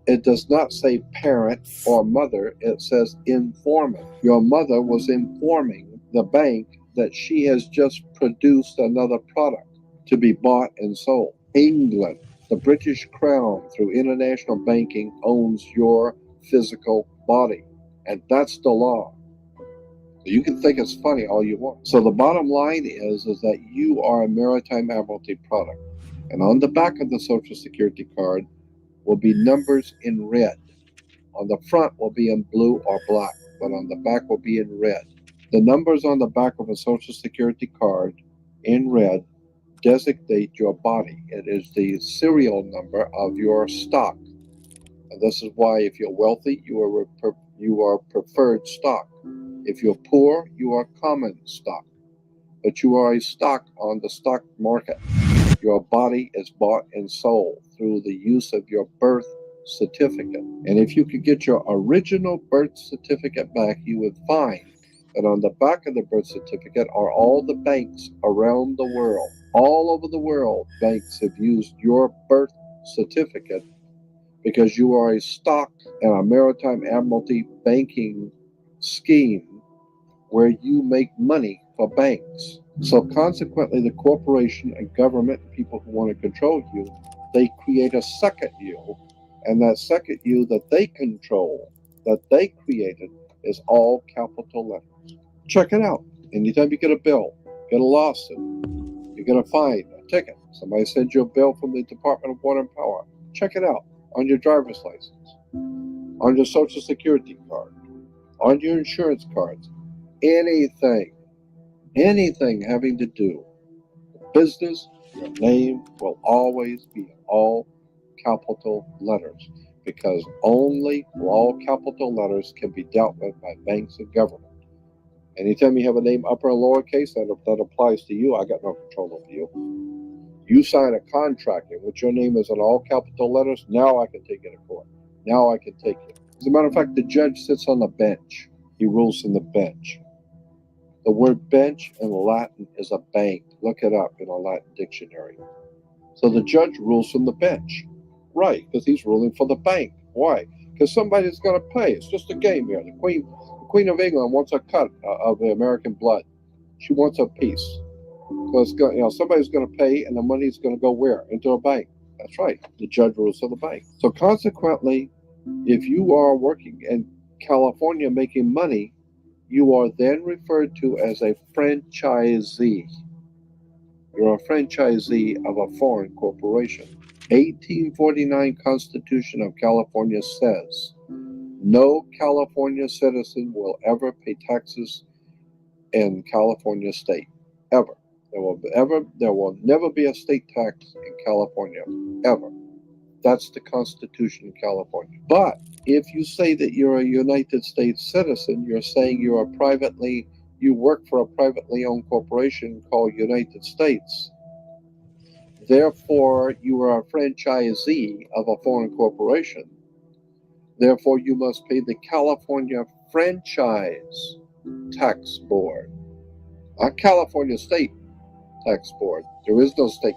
it does not say parent or mother, it says informant. Your mother was informing the bank that she has just produced another product to be bought and sold. England, the British Crown, through international banking, owns your physical body. And that's the law. You can think it's funny all you want. So the bottom line is that you are a maritime admiralty product. And on the back of the Social Security card will be numbers in red. On the front will be in blue or black, but on the back will be in red. The numbers on the back of a Social Security card in red designate your body. It is the serial number of your stock. And this is why if you're wealthy, you are preferred stock. If you're poor, you are common stock. But you are a stock on the stock market. Your body is bought and sold through the use of your birth certificate. And if you could get your original birth certificate back, you would find that on the back of the birth certificate are all the banks around the world. All over the world, banks have used your birth certificate because you are a stock in a maritime admiralty banking scheme where you make money for banks. So consequently, the corporation and government and people who want to control you, they create a second you. And that second you that they control, that they created, is all capital letters. Check it out. Anytime you get a bill, get a lawsuit, you get a fine, a ticket, somebody sends you a bill from the Department of Water and Power, check it out on your driver's license, on your Social Security card, on your insurance cards. Anything having to do with business, your name will always be in all capital letters because only all capital letters can be dealt with by banks and government. Anytime you have a name upper or lowercase, that applies to you. I got no control over you. You sign a contract in which your name is in all capital letters, now I can take you to court. Now I can take you. As a matter of fact, the judge sits on the bench. He rules from the bench. The word bench in Latin is a bank. Look it up in a Latin dictionary. So the judge rules from the bench. Right, because he's ruling for the bank. Why? Because somebody's going to pay. It's just a game here. The Queen of England wants a cut of the American blood. She wants a piece. So it's going, somebody's going to pay, and the money's going to go where? Into a bank. That's right. The judge rules for the bank. So consequently, if you are working in California making money, you are then referred to as a franchisee. You're a franchisee of a foreign corporation. 1849 Constitution of California says no California citizen will ever pay taxes in California state, ever. There will never be a state tax in California, ever. That's the Constitution of California. But if you say that you're a United States citizen, you're saying you work for a privately owned corporation called United States. Therefore, you are a franchisee of a foreign corporation. Therefore, you must pay the California Franchise Tax Board, not California State Tax Board. There is no state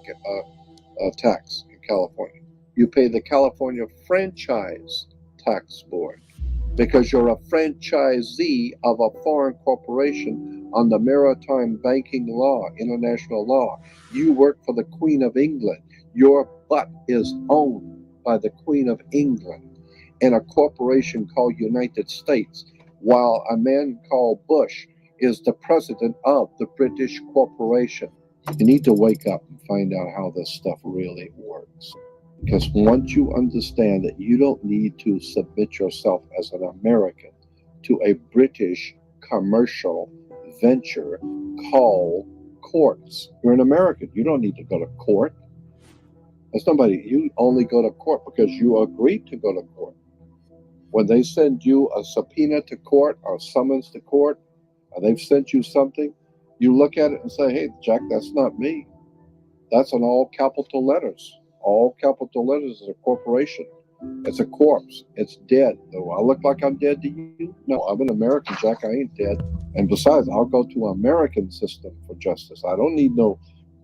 tax in California. You pay the California Franchise Tax Board because you're a franchisee of a foreign corporation on the maritime banking law, international law. You work for the Queen of England. Your butt is owned by the Queen of England and a corporation called United States, while a man called Bush is the president of the British corporation. You need to wake up and find out how this stuff really works. Because once you understand that you don't need to submit yourself as an American to a British commercial venture called courts. You're an American. You don't need to go to court. You only go to court because you agreed to go to court. When they send you a subpoena to court or summons to court, or they've sent you something, you look at it and say, hey, Jack, that's not me. That's in all capital letters. All capital letters is a corporation. It's a corpse. It's dead. Do I look like I'm dead to you? No, I'm an American, Jack. I ain't dead. And besides, I'll go to an American system for justice. I don't need no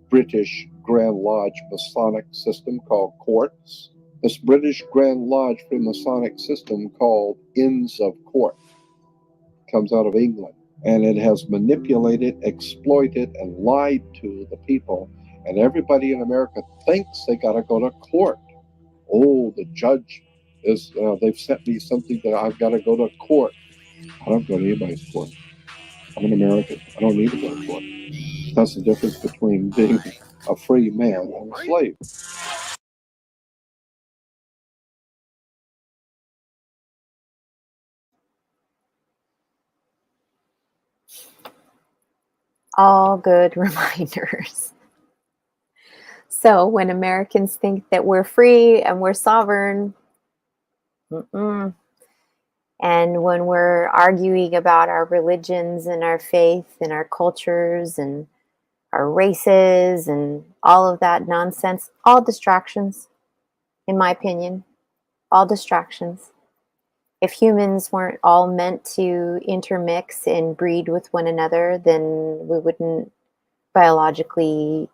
British Grand Lodge Masonic system called courts. This British Grand Lodge Freemasonic system called Inns of Court comes out of England. And it has manipulated, exploited, and lied to the people. And everybody in America thinks they got to go to court. Oh, the judge they've sent me something that I've got to go to court. I don't go to anybody's court. I'm an American. I don't need to go to court. That's the difference between being a free man and a slave. All good reminders. So when Americans think that we're free and we're sovereign, and when we're arguing about our religions and our faith and our cultures and our races and all of that nonsense, all distractions, in my opinion, all distractions. If humans weren't all meant to intermix and breed with one another, then we wouldn't biologically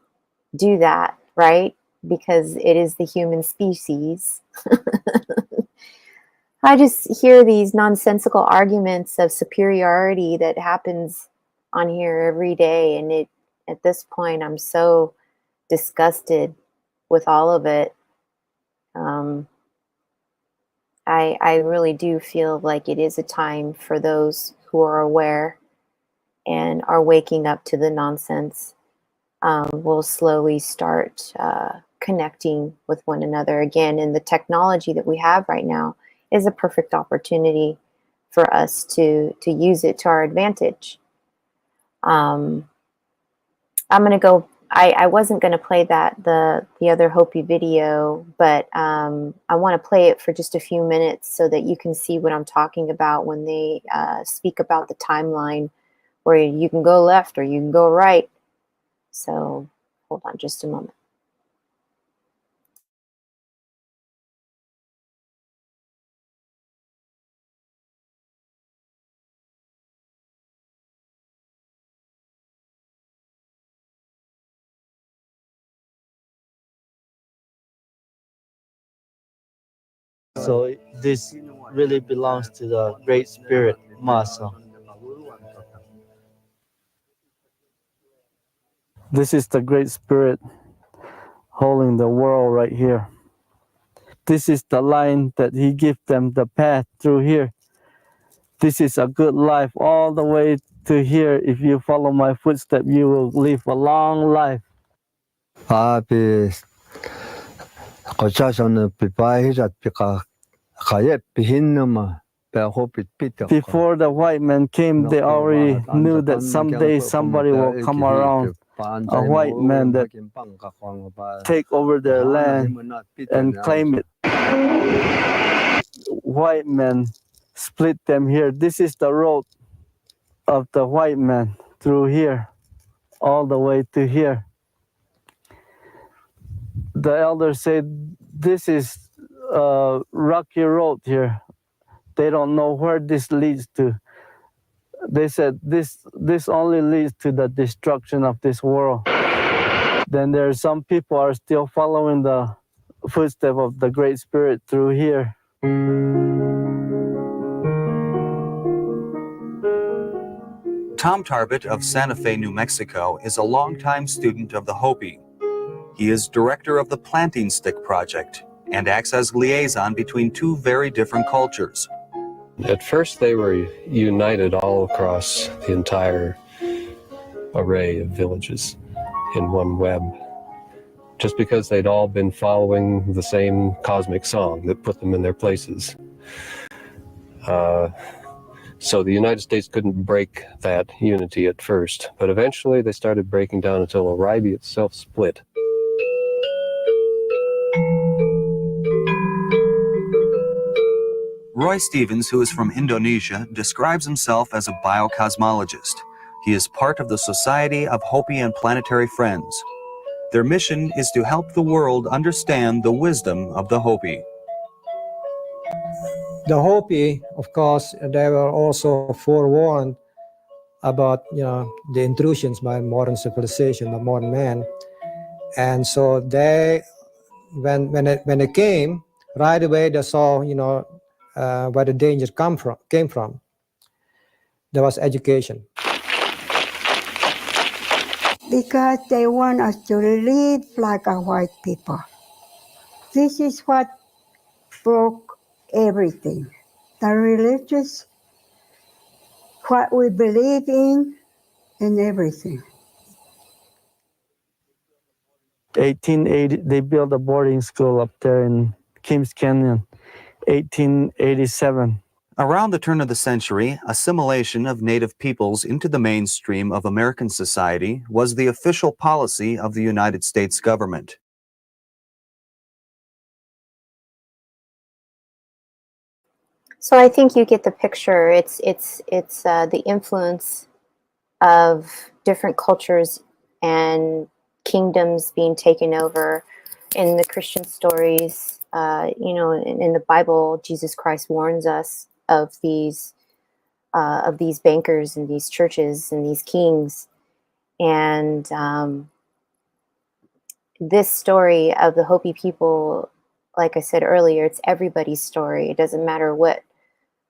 do that, right? Because it is the human species. I just hear these nonsensical arguments of superiority that happens on here every day, and at this point I'm so disgusted with all of it. I really do feel like it is a time for those who are aware and are waking up to the nonsense. We'll slowly start connecting with one another again. And the technology that we have right now is a perfect opportunity for us to use it to our advantage. I'm going to go. I wasn't going to play the other Hopi video, but I want to play it for just a few minutes so that you can see what I'm talking about when they speak about the timeline where you can go left or you can go right. So hold on just a moment. So this really belongs to the Great Spirit, Masa. This is the Great Spirit holding the world right here. This is the line that he gives them the path through here. This is a good life all the way to here. If you follow my footsteps, you will live a long life. Before the white man came, they already knew that someday somebody will come around a white man that take over their land and claim it. White men split them here. This is the road of the white man through here, all the way to here. The elders said this is a rocky road here. They don't know where this leads to. They said this only leads to the destruction of this world. Then there are some people are still following the footsteps of the Great Spirit through here. Tom Tarbett of Santa Fe, New Mexico is a longtime student of the Hopi. He is director of the Planting Stick Project and acts as liaison between two very different cultures. At first they were united all across the entire array of villages in one web, just because they'd all been following the same cosmic song that put them in their places. So the United States couldn't break that unity at first, but eventually they started breaking down until Oribe itself split. Roy Stevens, who is from Indonesia, describes himself as a biocosmologist. He is part of the Society of Hopi and Planetary Friends. Their mission is to help the world understand the wisdom of the Hopi. The Hopi, of course, they were also forewarned about the intrusions by modern civilization, by modern man, and so they, when they came, right away they saw where the danger came from. There was education. Because they want us to live like our white people. This is what broke everything. The religious, what we believe in, and everything. 1880, they built a boarding school up there in Kings Canyon, 1887. Around the turn of the century, assimilation of native peoples into the mainstream of American society was the official policy of the United States government. So I think you get the picture. It's the influence of different cultures and kingdoms being taken over. In the Christian stories, in the Bible, Jesus Christ warns us of these bankers and these churches and these kings. And this story of the Hopi people, like I said earlier, it's everybody's story. It doesn't matter what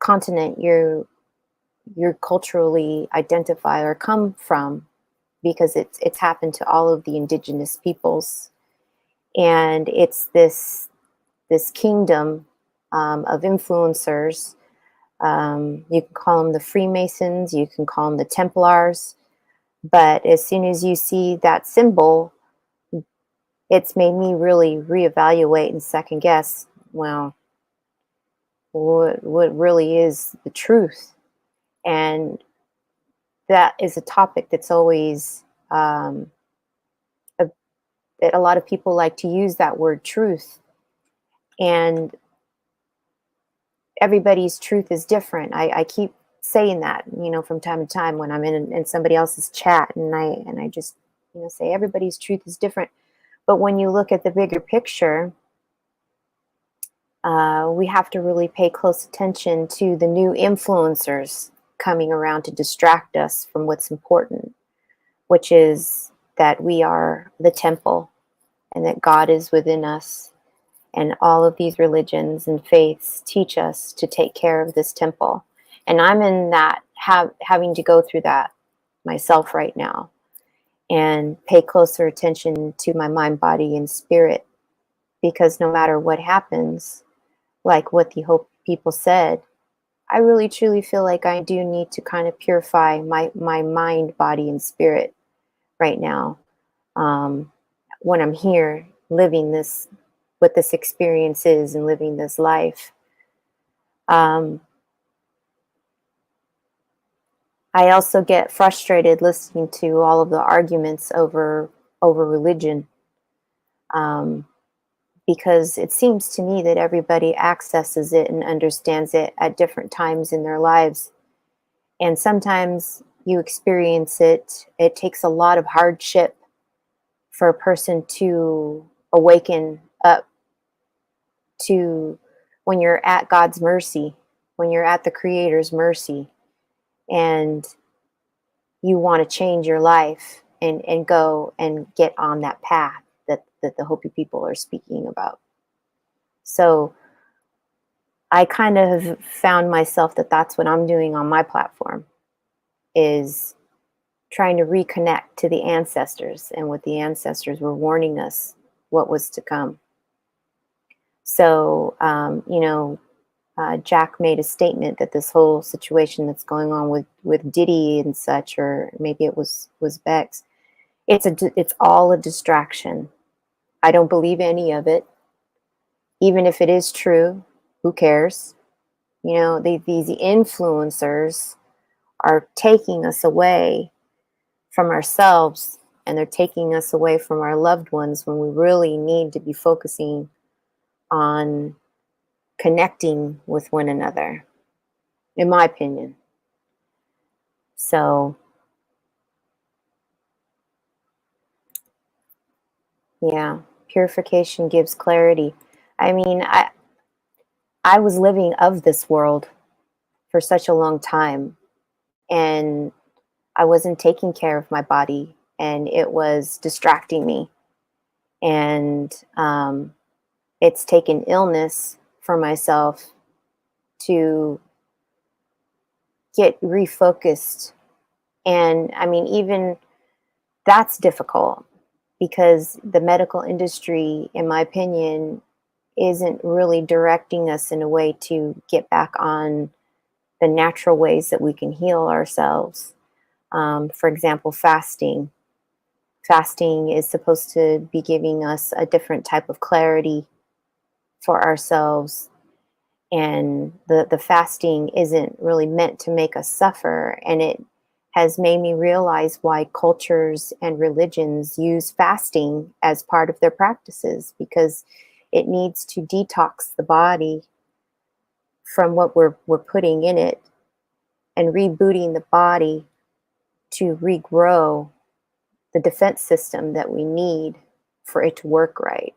continent you're culturally identify or come from, because it's happened to all of the indigenous peoples. And it's this kingdom of influencers. You can call them the Freemasons, you can call them the Templars, but as soon as you see that symbol, it's made me really reevaluate and second guess, well, what really is the truth? And that is a topic that's always, that a lot of people like to use that word truth. And everybody's truth is different. I keep saying that, from time to time when I'm in somebody else's chat, and I just, say everybody's truth is different. But when you look at the bigger picture, we have to really pay close attention to the new influencers coming around to distract us from what's important, which is that we are the temple and that God is within us. And all of these religions and faiths teach us to take care of this temple. And I'm in that, having to go through that myself right now and pay closer attention to my mind, body, and spirit. Because no matter what happens, like what the Hopi people said, I really truly feel like I do need to kind of purify my mind, body, and spirit right now. When I'm here living this, what this experience is, and living this life. I also get frustrated listening to all of the arguments over religion, um, because it seems to me that everybody accesses it and understands it at different times in their lives. And sometimes you experience it. It takes a lot of hardship for a person to awaken up to when you're at God's mercy, when you're at the Creator's mercy, and you want to change your life and go and get on that path that the Hopi people are speaking about. So I kind of have found myself that that's what I'm doing on my platform, is trying to reconnect to the ancestors and what the ancestors were warning us what was to come. So, Jack made a statement that this whole situation that's going on with Diddy and such, or maybe it was Bex, it's all a distraction. I don't believe any of it. Even if it is true, who cares? These influencers are taking us away from ourselves, and they're taking us away from our loved ones when we really need to be focusing on connecting with one another, in my opinion. So, yeah, purification gives clarity. I mean, I was living of this world for such a long time, and I wasn't taking care of my body, and it was distracting me. And it's taken illness for myself to get refocused. And I mean, even that's difficult because the medical industry, in my opinion, isn't really directing us in a way to get back on the natural ways that we can heal ourselves. For example, fasting. Fasting is supposed to be giving us a different type of clarity for ourselves. And the fasting isn't really meant to make us suffer. And it has made me realize why cultures and religions use fasting as part of their practices, because it needs to detox the body from what we're putting in it and rebooting the body to regrow the defense system that we need for it to work right.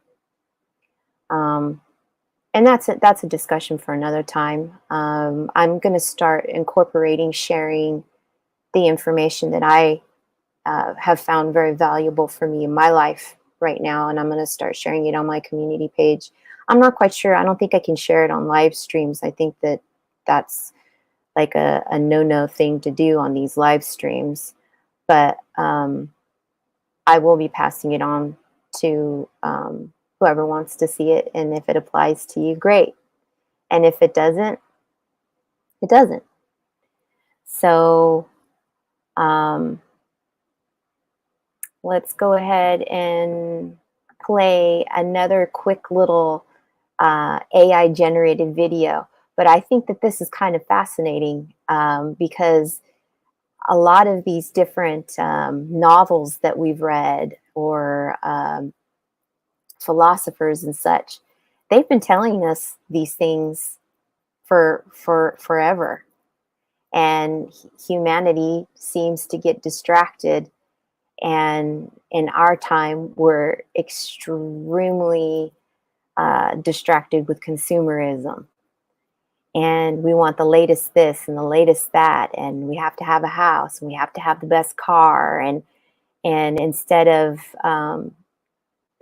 And that's a discussion for another time. I'm going to start incorporating, sharing the information that I have found very valuable for me in my life right now, and I'm going to start sharing it on my community page. I'm not quite sure. I don't think I can share it on live streams. I think that's like a no thing to do on these live streams. But I will be passing it on to whoever wants to see it. And if it applies to you, great. And if it doesn't, it doesn't. So let's go ahead and play another quick little AI generated video. But I think that this is kind of fascinating because a lot of these different novels that we've read, or philosophers and such, they've been telling us these things for forever. And humanity seems to get distracted. And in our time, we're extremely distracted with consumerism. And we want the latest this and the latest that. And we have to have a house, and we have to have the best car. And instead of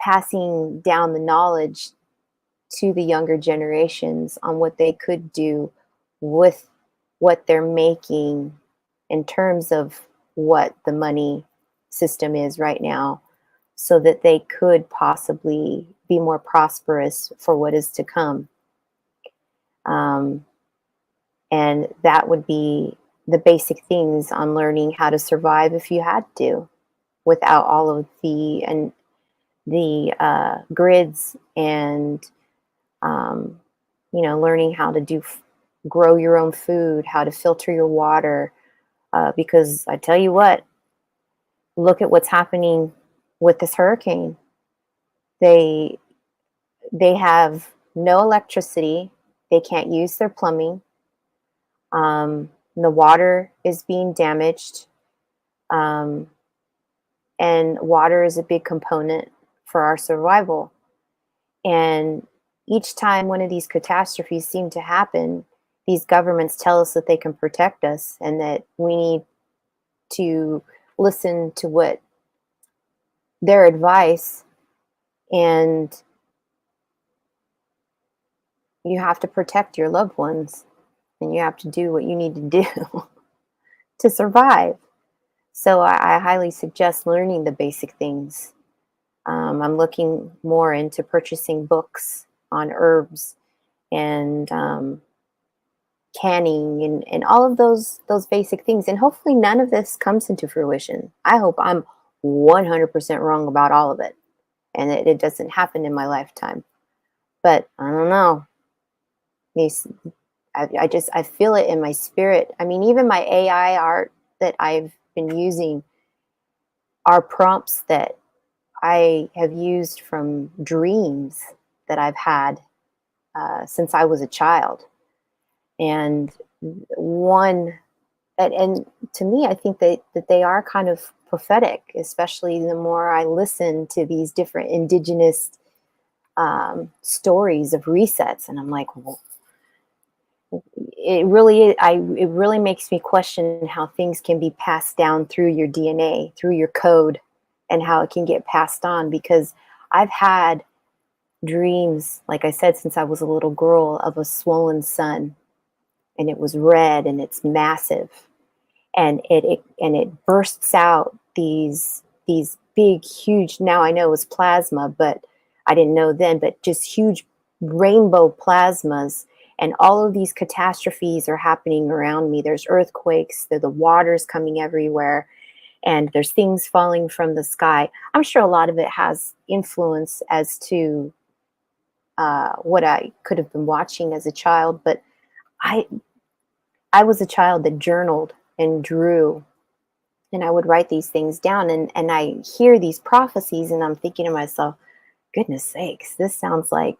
passing down the knowledge to the younger generations on what they could do with what they're making in terms of what the money system is right now, so that they could possibly be more prosperous for what is to come. And that would be the basic things on learning how to survive if you had to, without all of the grids and learning how to grow your own food, how to filter your water, Because I tell you what, look at what's happening with this hurricane. They have no electricity. They can't use their plumbing. The water is being damaged. And water is a big component for our survival. And each time one of these catastrophes seem to happen, these governments tell us that they can protect us and that we need to listen to what their advice, and you have to protect your loved ones and you have to do what you need to do to survive. So I highly suggest learning the basic things. I'm looking more into purchasing books on herbs and canning and all of those basic things. And hopefully none of this comes into fruition. I hope I'm 100% wrong about all of it and it doesn't happen in my lifetime. But I don't know. I feel it in my spirit. I mean, even my AI art that I've been using are prompts that I have used from dreams that I've had since I was a child. And and to me, I think that they are kind of prophetic, especially the more I listen to these different indigenous stories of resets. And I'm like, well, it really makes me question how things can be passed down through your DNA, through your code, and how it can get passed on. Because I've had dreams, like I said, since I was a little girl, of a swollen sun, and it was red and it's massive, and it bursts out these big, huge. Now I know it was plasma, but I didn't know then. But just huge rainbow plasmas. And all of these catastrophes are happening around me. There's earthquakes, the water's coming everywhere, and there's things falling from the sky. I'm sure a lot of it has influence as to what I could have been watching as a child. But I was a child that journaled and drew, and I would write these things down. And I hear these prophecies, and I'm thinking to myself, goodness sakes, this sounds like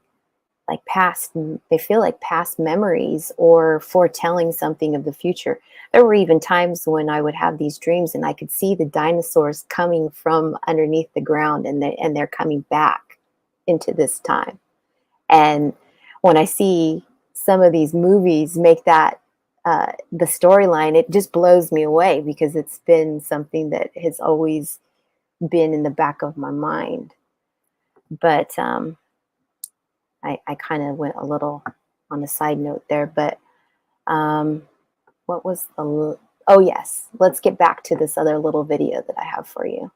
past, they feel like past memories or foretelling something of the future. There were even times when I would have these dreams and I could see the dinosaurs coming from underneath the ground, and they're coming back into this time. And when I see some of these movies make that the storyline, it just blows me away, because it's been something that has always been in the back of my mind. But I kind of went a little on a side note there, but what was oh yes, let's get back to this other little video that I have for you.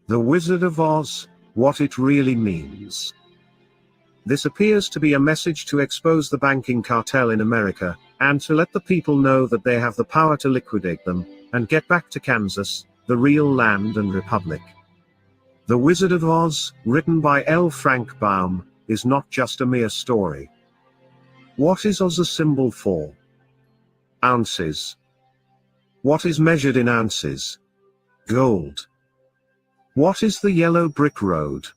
The Wizard of Oz, what it really means. This appears to be a message to expose the banking cartel in America, and to let the people know that they have the power to liquidate them, and get back to Kansas, the real land and republic. The Wizard of Oz, written by L. Frank Baum, is not just a mere story. What is Oz a symbol for? Ounces. What is measured in ounces? Gold. What is the yellow brick road?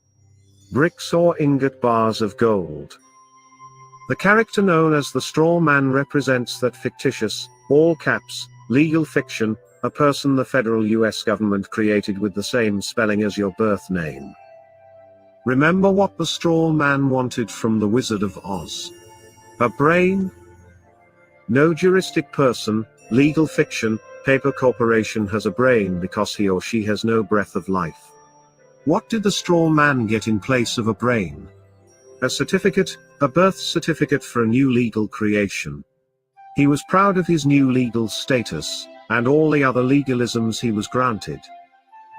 Bricks or ingot bars of gold. The character known as the straw man represents that fictitious, all caps, legal fiction, a person the federal US government created with the same spelling as your birth name. Remember what the straw man wanted from the Wizard of Oz? A brain? No juristic person, legal fiction, paper corporation has a brain because he or she has no breath of life. What did the straw man get in place of a brain? A certificate, a birth certificate for a new legal creation. He was proud of his new legal status, and all the other legalisms he was granted.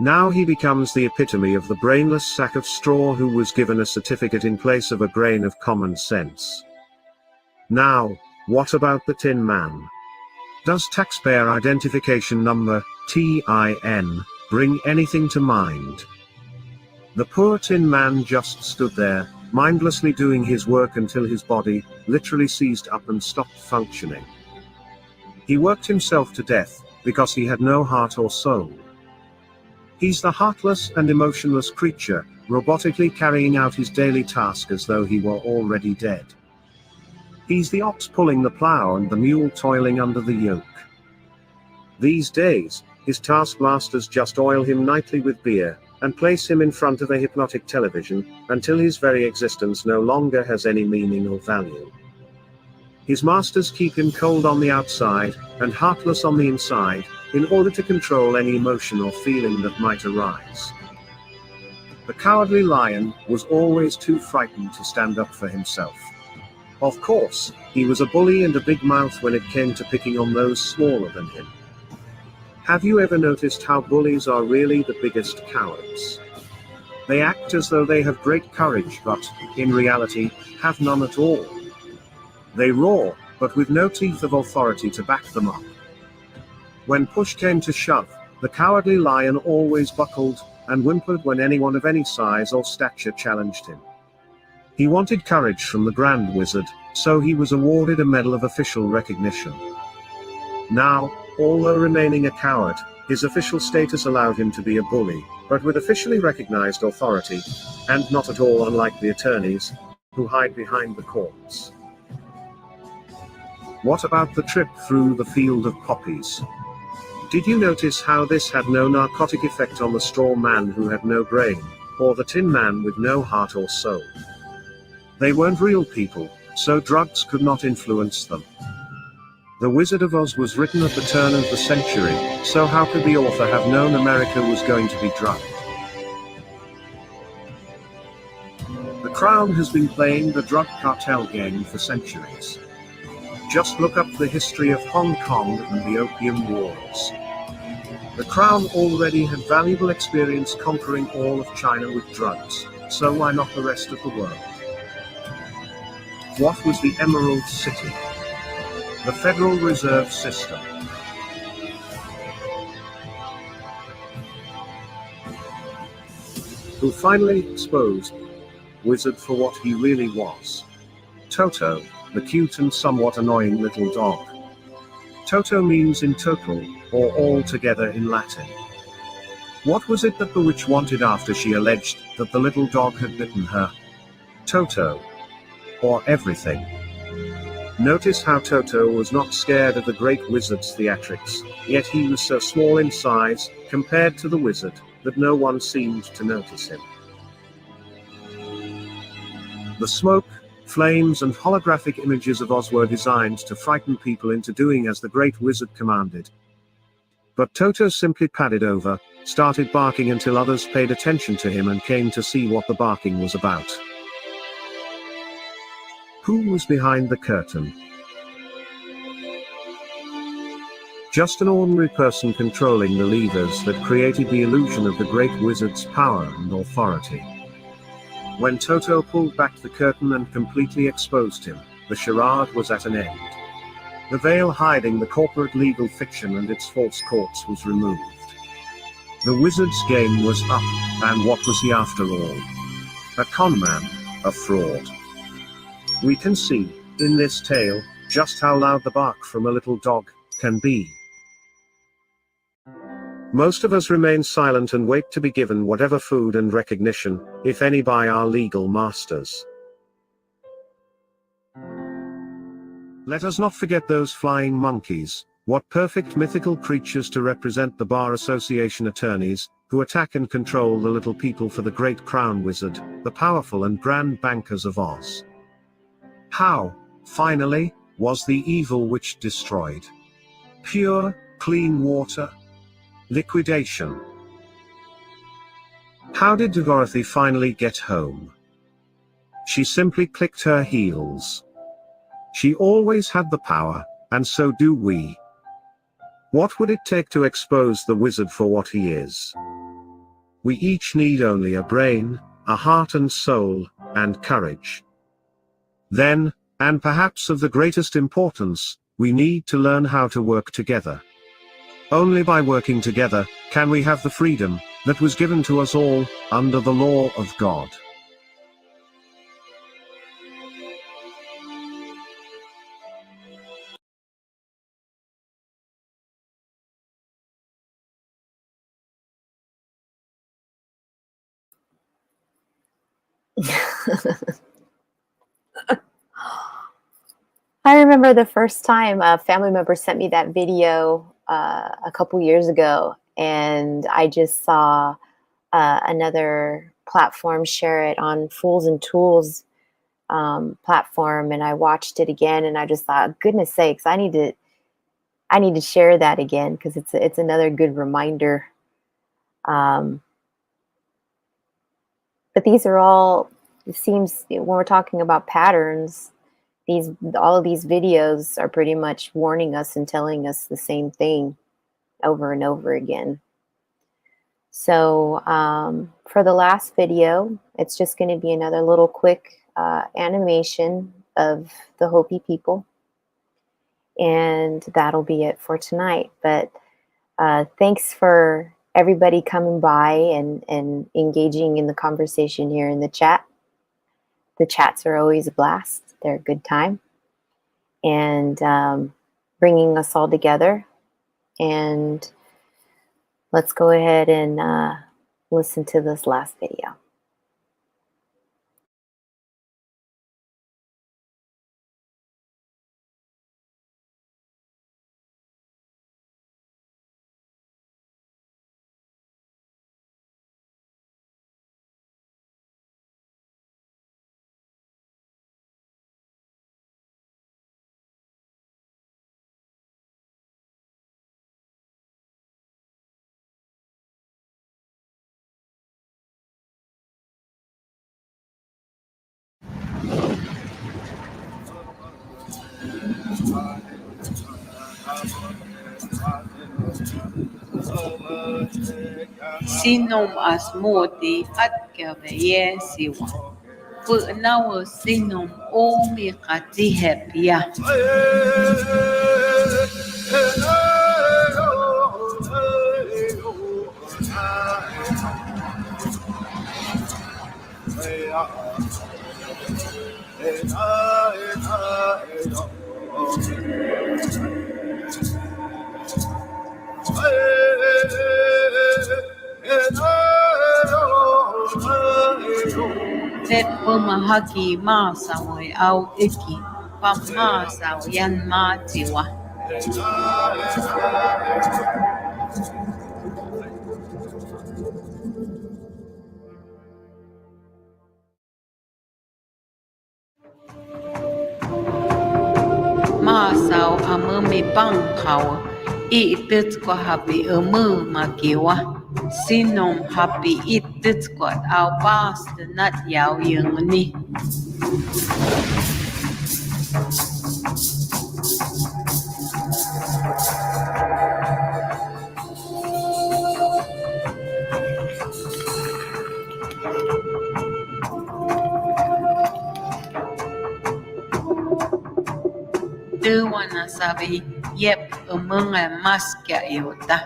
Now he becomes the epitome of the brainless sack of straw who was given a certificate in place of a grain of common sense. Now, what about the Tin Man? Does taxpayer identification number, TIN, bring anything to mind? The poor Tin Man just stood there, mindlessly doing his work until his body literally seized up and stopped functioning. He worked himself to death because he had no heart or soul. He's the heartless and emotionless creature, robotically carrying out his daily task as though he were already dead. He's the ox pulling the plow and the mule toiling under the yoke. These days, his taskmasters just oil him nightly with beer, and place him in front of a hypnotic television, until his very existence no longer has any meaning or value. His masters keep him cold on the outside, and heartless on the inside, in order to control any emotion or feeling that might arise. The cowardly lion was always too frightened to stand up for himself. Of course, he was a bully and a big mouth when it came to picking on those smaller than him. Have you ever noticed how bullies are really the biggest cowards? They act as though they have great courage but, in reality, have none at all. They roar, but with no teeth of authority to back them up. When push came to shove, the cowardly lion always buckled and whimpered when anyone of any size or stature challenged him. He wanted courage from the Grand Wizard, so he was awarded a medal of official recognition. Now, although remaining a coward, his official status allowed him to be a bully, but with officially recognized authority, and not at all unlike the attorneys, who hide behind the courts. What about the trip through the field of poppies? Did you notice how this had no narcotic effect on the straw man who had no brain, or the Tin Man with no heart or soul? They weren't real people, so drugs could not influence them. The Wizard of Oz was written at the turn of the century, so how could the author have known America was going to be drugged? The Crown has been playing the drug cartel game for centuries. Just look up the history of Hong Kong and the Opium Wars. The Crown already had valuable experience conquering all of China with drugs, so why not the rest of the world? What was the Emerald City? The Federal Reserve System. Who finally exposed Wizard for what he really was. Toto, the cute and somewhat annoying little dog. Toto means in total, or altogether in Latin. What was it that the witch wanted after she alleged that the little dog had bitten her? Toto. Or everything. Notice how Toto was not scared of the great wizard's theatrics, yet he was so small in size, compared to the wizard, that no one seemed to notice him. The smoke, flames and holographic images of Oz were designed to frighten people into doing as the great wizard commanded. But Toto simply padded over, started barking until others paid attention to him and came to see what the barking was about. Who was behind the curtain? Just an ordinary person controlling the levers that created the illusion of the great wizard's power and authority. When Toto pulled back the curtain and completely exposed him, the charade was at an end. The veil hiding the corporate legal fiction and its false courts was removed. The wizard's game was up, and what was he after all? A con man, a fraud. We can see, in this tale, just how loud the bark from a little dog can be. Most of us remain silent and wait to be given whatever food and recognition, if any, by our legal masters. Let us not forget those flying monkeys. What perfect mythical creatures to represent the Bar Association attorneys, who attack and control the little people for the great Crown Wizard, the powerful and grand bankers of Oz. How, finally, was the evil witch destroyed? Pure, clean water? Liquidation. How did Dorothy finally get home? She simply clicked her heels. She always had the power, and so do we. What would it take to expose the wizard for what he is? We each need only a brain, a heart and soul, and courage. Then, and perhaps of the greatest importance, we need to learn how to work together. Only by working together, can we have the freedom that was given to us all, under the law of God. I remember the first time a family member sent me that video a couple years ago, and I just saw another platform share it on Fools and Tools platform, and I watched it again, and I just thought, goodness sakes, I need to share that again because it's another good reminder. But these are all, it seems, when we're talking about patterns, all of these videos are pretty much warning us and telling us the same thing over and over again. So for the last video, it's just going to be another little quick animation of the Hopi people. And that'll be it for tonight. But thanks for everybody coming by and engaging in the conversation here in the chat. The chats are always a blast. They're a good time. And bringing us all together. And let's go ahead and listen to this last video. Sinom asmodi atkaveye siwa. Pu'nawa sinom omi katihepia. Tet pumahaki masawe au iki pamasaw yan matiwa. Masaw amami pangkaw itit ko happy makiwa. Sinom happy itit ko au past nat yaw yung ni. Wana sabi yep mga maskya yuta.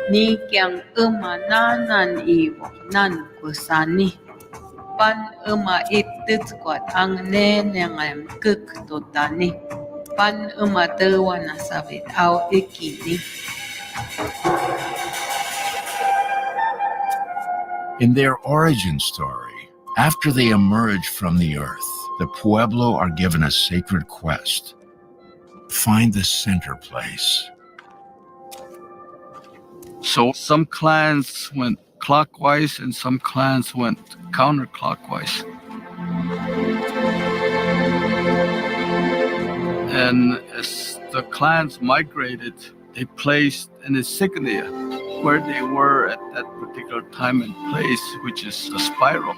Ni kyang nanan iwo nan kusani. Pan itit kwat ang nenengam kuktotani. Pan wana sabi au ikini. In their origin story, after they emerge from the earth, the Pueblo are given a sacred quest. Find the center place. So some clans went clockwise and some clans went counterclockwise. And as the clans migrated, they placed an insignia where they were at that particular time and place, which is a spiral.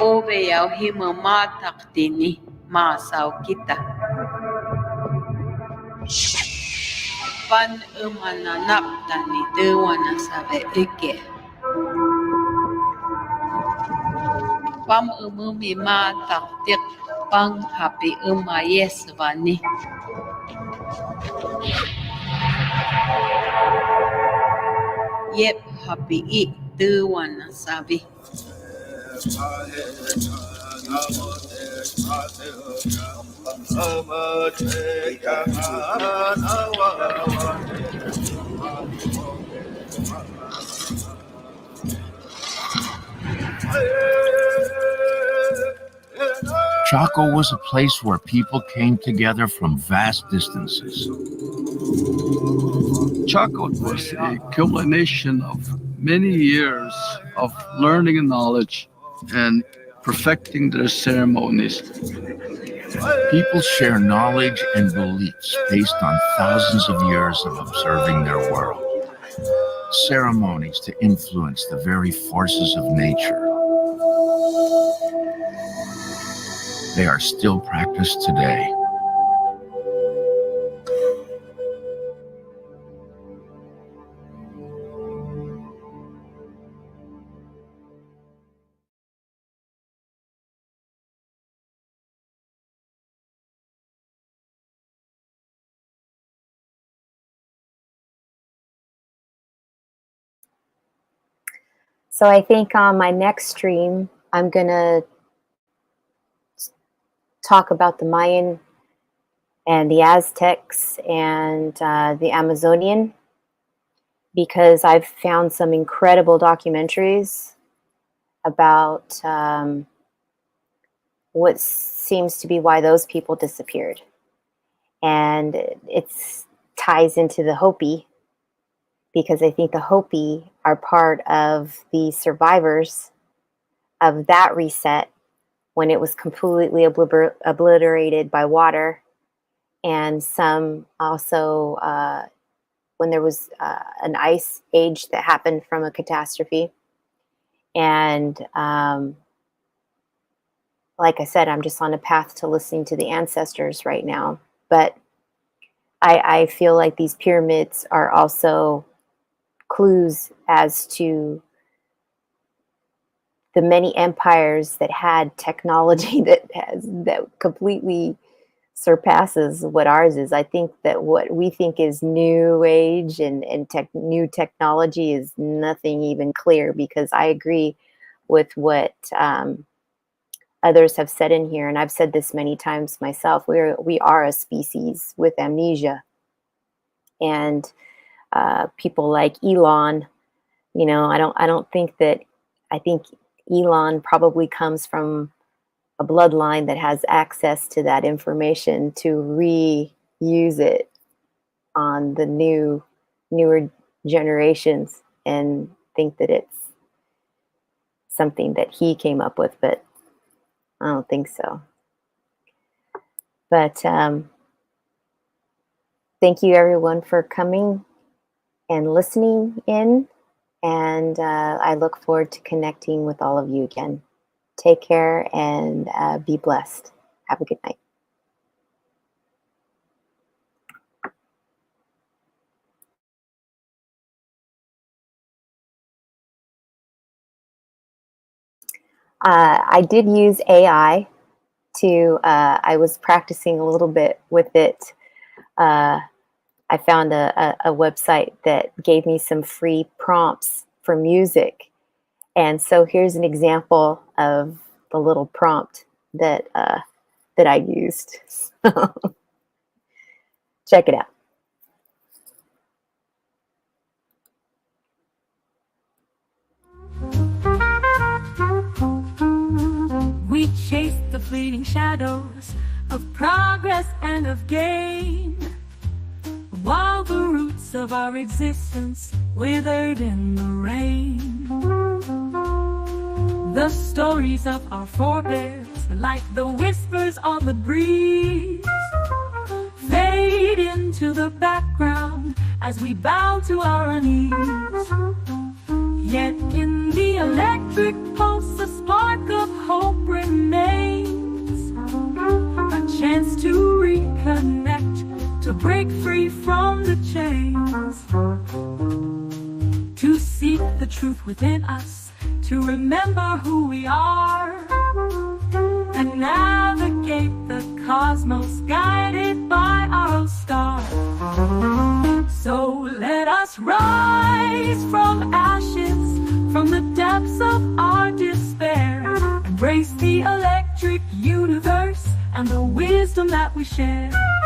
ove au hima mataktini masau kita. Pan umana naptani dewana sabe ike. Pam umumi mataktik pang happy yesvani. Yep, happy it dewana sabi. Chaco was a place where people came together from vast distances. Chaco was a culmination of many years of learning and knowledge and perfecting their ceremonies. People share knowledge and beliefs based on thousands of years of observing their world. Ceremonies to influence the very forces of nature. They are still practiced today. So I think on my next stream, I'm going to talk about the Mayan and the Aztecs and the Amazonian, because I've found some incredible documentaries about what seems to be why those people disappeared. And it ties into the Hopi, because I think the Hopi are part of the survivors of that reset when it was completely obliterated by water, and some also when there was an ice age that happened from a catastrophe. And like I said, I'm just on a path to listening to the ancestors right now. But I feel like these pyramids are also clues as to the many empires that had technology that completely surpasses what ours is. I think that what we think is new age and new technology is nothing even clear, because I agree with what others have said in here, and I've said this many times myself. We are a species with amnesia, and people like Elon, I think Elon probably comes from a bloodline that has access to that information to reuse it on the newer generations, and think that it's something that he came up with, but I don't think so. But thank you everyone for coming and listening in, and I look forward to connecting with all of you again. Take care and be blessed. Have a good night. I did use AI to, I was practicing a little bit with it. I found a website that gave me some free prompts for music. And so here's an example of the little prompt that I used. Check it out. We chase the fleeting shadows of progress and of gain, while the roots of our existence withered in the rain. The stories of our forebears, like the whispers on the breeze, fade into the background as we bow to our knees. Yet in the electric pulse, a spark of hope break free from the chains, to seek the truth within us, to remember who we are, and navigate the cosmos guided by our own star. So let us rise from ashes, from the depths of our despair, embrace the electric universe and the wisdom that we share.